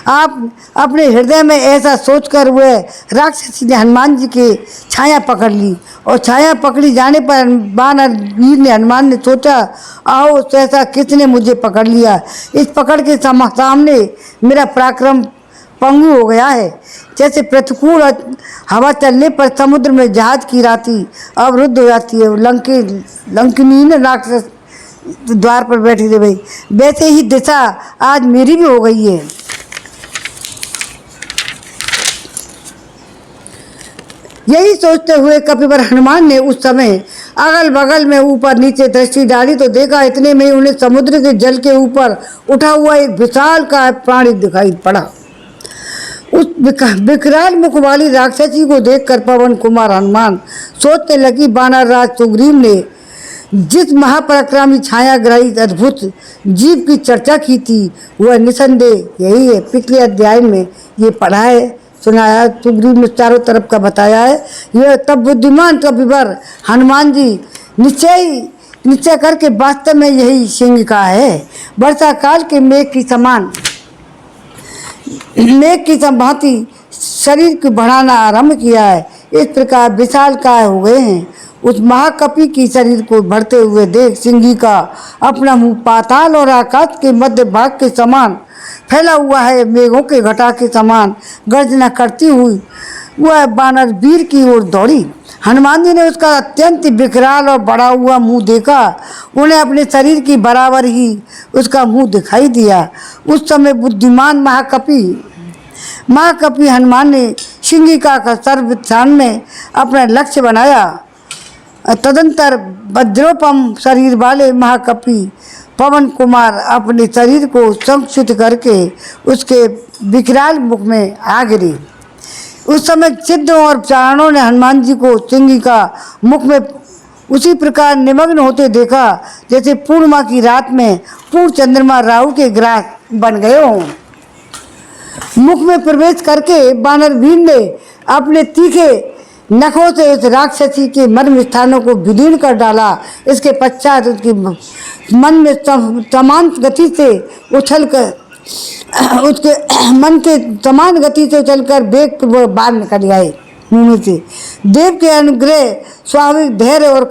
आप अपने हृदय में ऐसा सोचकर वह राक्षसी ने हनुमान जी की छाया पकड़ ली और छाया पकड़ी जाने पर वानर वीर ने हनुमान ने सोचा, आओ ऐसा किसने मुझे पकड़ लिया। इस पकड़ के सामने मेरा पराक्रम पंगु हो गया है। जैसे प्रतिकूल हवा चलने पर समुद्र में जहाज की राती अवरुद्ध हो जाती है। लंकिनी ने राक्षस द्वार पर बैठी थी भाई, वैसे ही दिशा आज मेरी भी हो गई है। यही सोचते हुए कपिवर हनुमान ने उस समय अगल बगल में ऊपर नीचे दृष्टि डाली तो देखा इतने में उन्हें समुद्र के जल के ऊपर उठा हुआ एक विशाल का प्राणी दिखाई पड़ा। उस विकराल मुख वाली राक्षसी को देखकर पवन कुमार हनुमान सोचने लगी, वानर राज सुग्रीव ने जिस महापराक्रमी छाया ग्रहित अद्भुत जीव की चर्चा की थी वह निसंदेह यही है। पिछले अध्याय में ये पढ़ा है, सुनाया, सुग्रीव ने चारों तरफ का बताया है। यह तब बुद्धिमान कपिवर हनुमान जी निश्चय करके वास्तव में यही सिंह का है। वर्षा काल के मेघ की भांति शरीर को बढ़ाना आरंभ किया है। इस प्रकार विशाल काय हो गए हैं। उस महाकपि की शरीर को बढ़ते हुए देख सिंही का अपना मुंह पाताल और आकाश के मध्य भाग के समान फैला हुआ है। मेघों के घटा के समान गर्जना करती हुई वह वानर वीर की ओर दौड़ी। हनुमान जी ने उसका अत्यंत विकराल और बड़ा हुआ मुंह देखा। उन्हें अपने शरीर की बराबर ही उसका मुंह दिखाई दिया। उस समय बुद्धिमान महाकपि हनुमान ने सिंहिका का सर्वस्थान में अपना लक्ष्य बनाया। तदंतर वज्रोपम शरीर वाले महाकपि पवन कुमार अपने शरीर को संकुचित करके उसके विकराल मुख में आ गिरे। उस समय सिद्धों और चारणों ने हनुमान जी को सिंहिका मुख में उसी प्रकार निमग्न होते देखा जैसे पूर्णिमा की रात में पूर्ण चंद्रमा राहु के ग्रास बन गए हों। मुख में प्रवेश करके वानर वीर ने अपने तीखे नखों से उस राक्षसी के मर्म स्थानों को विदीर्ण कर डाला। इसके पश्चात उसके मन में समान गति से उछलकर वेग वो बाहर निकल गए मुंह से। देव के अनुग्रह स्वाभाविक धैर्य और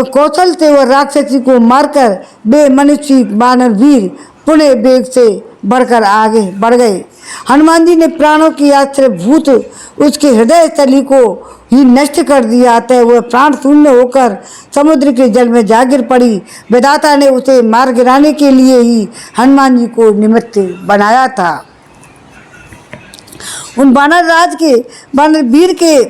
कौशल से वह राक्षसी को मारकर बेमनुष्य वानर वीर पुणे वेग से बढ़कर आगे बढ़ गए। हनुमान जी ने प्राणों की आश्रय भूत उसके हृदय स्थली को ही नष्ट कर दिया। अतः वह प्राण शून्य होकर समुद्र के जल में जा गिर पड़ी। विधाता ने उसे मार गिराने के लिए ही हनुमान जी को निमित्त बनाया था। उन वानर वीर के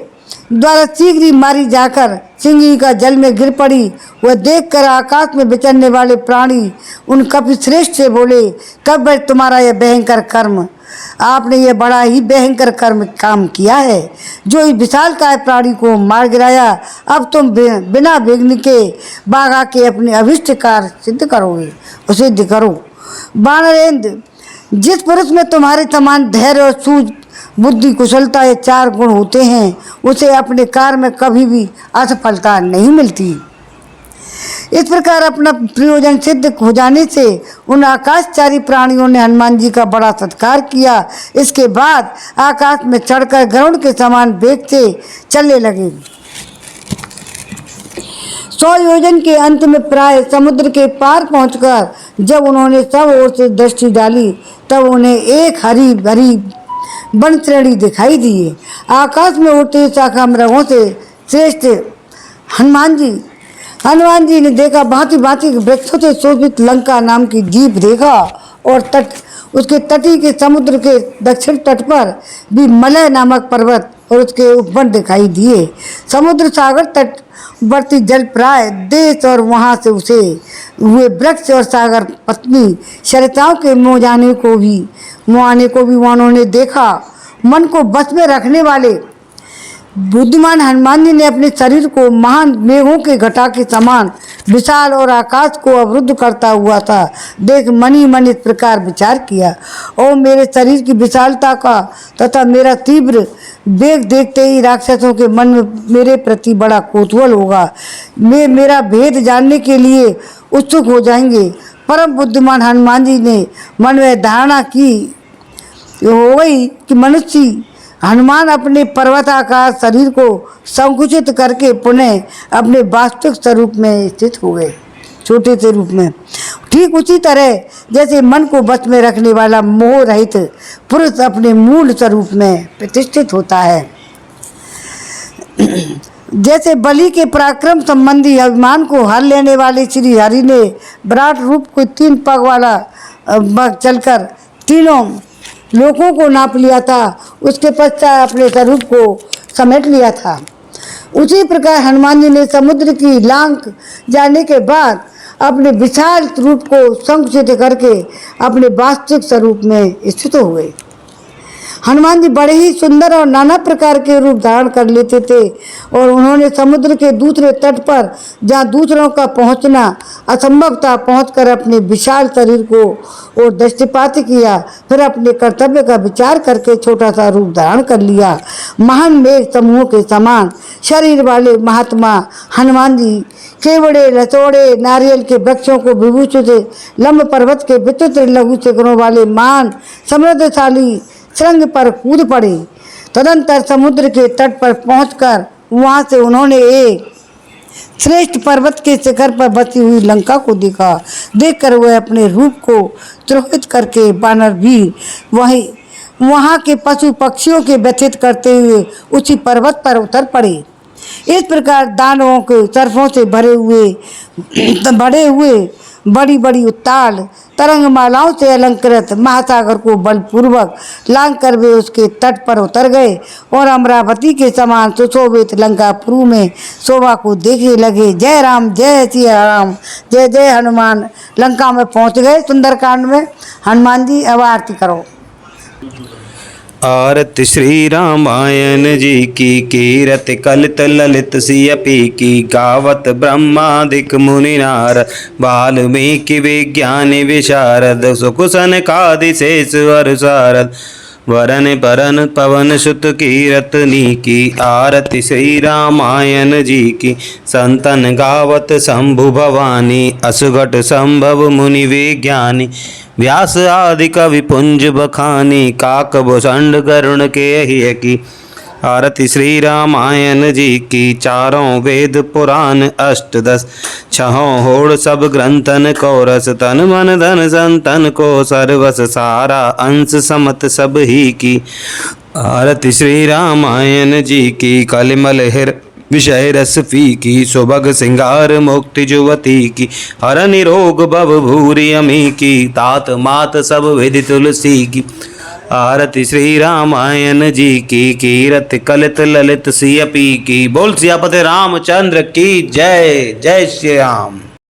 द्वारा शीघ्र ही मारी जाकर सिंही का जल में गिर पड़ी। वह देखकर आकाश में विचरने वाले प्राणी उन कपिश्रेष्ठ से बोले, कब तुम्हारा यह भयंकर कर्म, आपने यह बड़ा ही भयंकर काम किया है जो इस विशाल काय प्राणी को मार गिराया। अब तुम बिना विघ्न के बागा के अपने अभिष्ट कार्य सिद्ध करो। वानरेंद्र, जिस पुरुष में तुम्हारे समान धैर्य और सूझ बुद्धि कुशलता ये 4 गुण होते हैं उसे अपने कार्य में कभी भी असफलता नहीं मिलती। इस प्रकार अपना प्रयोजन सिद्ध हो जाने से उन आकाशचारी प्राणियों ने हनुमान जी का बड़ा सत्कार किया। इसके बाद आकाश में चढ़कर गरुड़ के समान वेग से चलने लगे। 100 योजन के अंत में प्राय समुद्र के पार पहुंचकर जब उन्होंने सब ओर से दृष्टि डाली तब उन्हें एक हरी भरी वन श्रेणी दिखाई दी। आकाश में उड़ते शाखा मृगों से श्रेष्ठ हनुमान जी ने देखा, भांति भांति के वृक्षों से शोभित लंका नाम की द्वीप देखा और उसके तटी के समुद्र के दक्षिण तट पर भी मलय नामक पर्वत और उसके उपवन दिखाई दिए। समुद्र सागर तटवर्ती जल प्राय देश और वहाँ से उसे हुए वृक्ष और सागर पत्नी सरिताओं के मुँह आने को भी उन्होंने देखा। मन को बस में रखने वाले बुद्धिमान हनुमान जी ने अपने शरीर को महान मेघों के घटा के समान विशाल और आकाश को अवरुद्ध करता हुआ था देख मन ही मन इस प्रकार विचार किया, और मेरे शरीर की विशालता का तथा मेरा तीव्र वेग देखते ही राक्षसों के मन में मेरे प्रति बड़ा कौतूहल होगा। मेरा भेद जानने के लिए उत्सुक हो जाएंगे। परम बुद्धिमान हनुमान जी ने मन में धारणा की हो गई कि मनुष्य हनुमान अपने पर्वताकार शरीर को संकुचित करके पुनः अपने वास्तविक स्वरूप में स्थित हो गए, छोटे से रूप में। ठीक उसी तरह जैसे मन को बस में रखने वाला मोह रहित पुरुष अपने मूल स्वरूप में प्रतिष्ठित होता है। जैसे बलि के पराक्रम संबंधी अभिमान को हर लेने वाले श्री हरि ने विराट रूप को 3 पग वाला चलकर तीनों लोगों को नाप लिया था, उसके पश्चात अपने स्वरूप को समेट लिया था। उसी प्रकार हनुमान जी ने समुद्र की लांक जाने के बाद अपने विशाल रूप को संकुचित करके अपने वास्तविक स्वरूप में स्थित हो गए। हनुमान जी बड़े ही सुंदर और नाना प्रकार के रूप धारण कर लेते थे और उन्होंने समुद्र के दूसरे तट पर जहाँ दूसरों का पहुँचना असंभव था पहुँचकर अपने विशाल शरीर को और दृष्टिपात किया, फिर अपने कर्तव्य का विचार करके छोटा सा रूप धारण कर लिया। महान मेघ समूह के समान शरीर वाले महात्मा हनुमान जी केवड़े लचौड़े नारियल के वृक्षों को विभूषित लंब पर्वत के विचित्र लघु शिखरों वाले महान समृद्धशाली सुरंग पर कूद पड़े। तदंतर समुद्र के तट पर पहुंचकर वहां से उन्होंने एक श्रेष्ठ पर्वत के शिखर पर बसी हुई लंका को देखा। देखकर वह अपने रूप को तिरोहित करके वानर वीर वहां के पशु पक्षियों के व्यथित करते हुए उसी पर्वत पर उतर पड़े। इस प्रकार दानवों के सर्फों से भरे हुए बड़ी बड़ी उत्ताल तरंगमालाओं से अलंकृत महासागर को बलपूर्वक लांग कर वे उसके तट पर उतर गए और अमरावती के समान सुशोभित लंकापुर में शोभा को देखने लगे। जय राम जय सिया राम, जय जय हनुमान। लंका में पहुंच गए सुंदरकांड में। हनुमान जी अब आरती करो। आरती श्री रामायण जी की कीरत कलित ललित सियपी की गावत ब्रह्मादिक मुनि नारद वाल्मीकि विज्ञानी विशारद सुकुसन कादि शेष वर सारद वरन परन पवन सुत कीरतनी की। आरती श्री रामायण जी की संतन गावत शंभु भवानी असुघट संभव मुनि विज्ञानी व्यास आदि कवि पुंज बखानी काक भुषंड गरुण के ही की। आरती श्री रामायण जी की चारों वेद पुराण अष्टदश छहों होड़ सब ग्रंथन को रस तन मन धन संतन को सर्वस सारा अंश समत सब ही की। आरती श्री रामायण जी की कलिमल हिर विषय रस फी की सुभग सिंगार मुक्ति जुवती की। हर निरोग भव भूरि अमी की तात मात सब विधि तुलसी की। आरती श्री रामायण जी की कीरत कलित ललित सियपी की। बोल सियापति रामचंद्र की जय। जय श्री राम।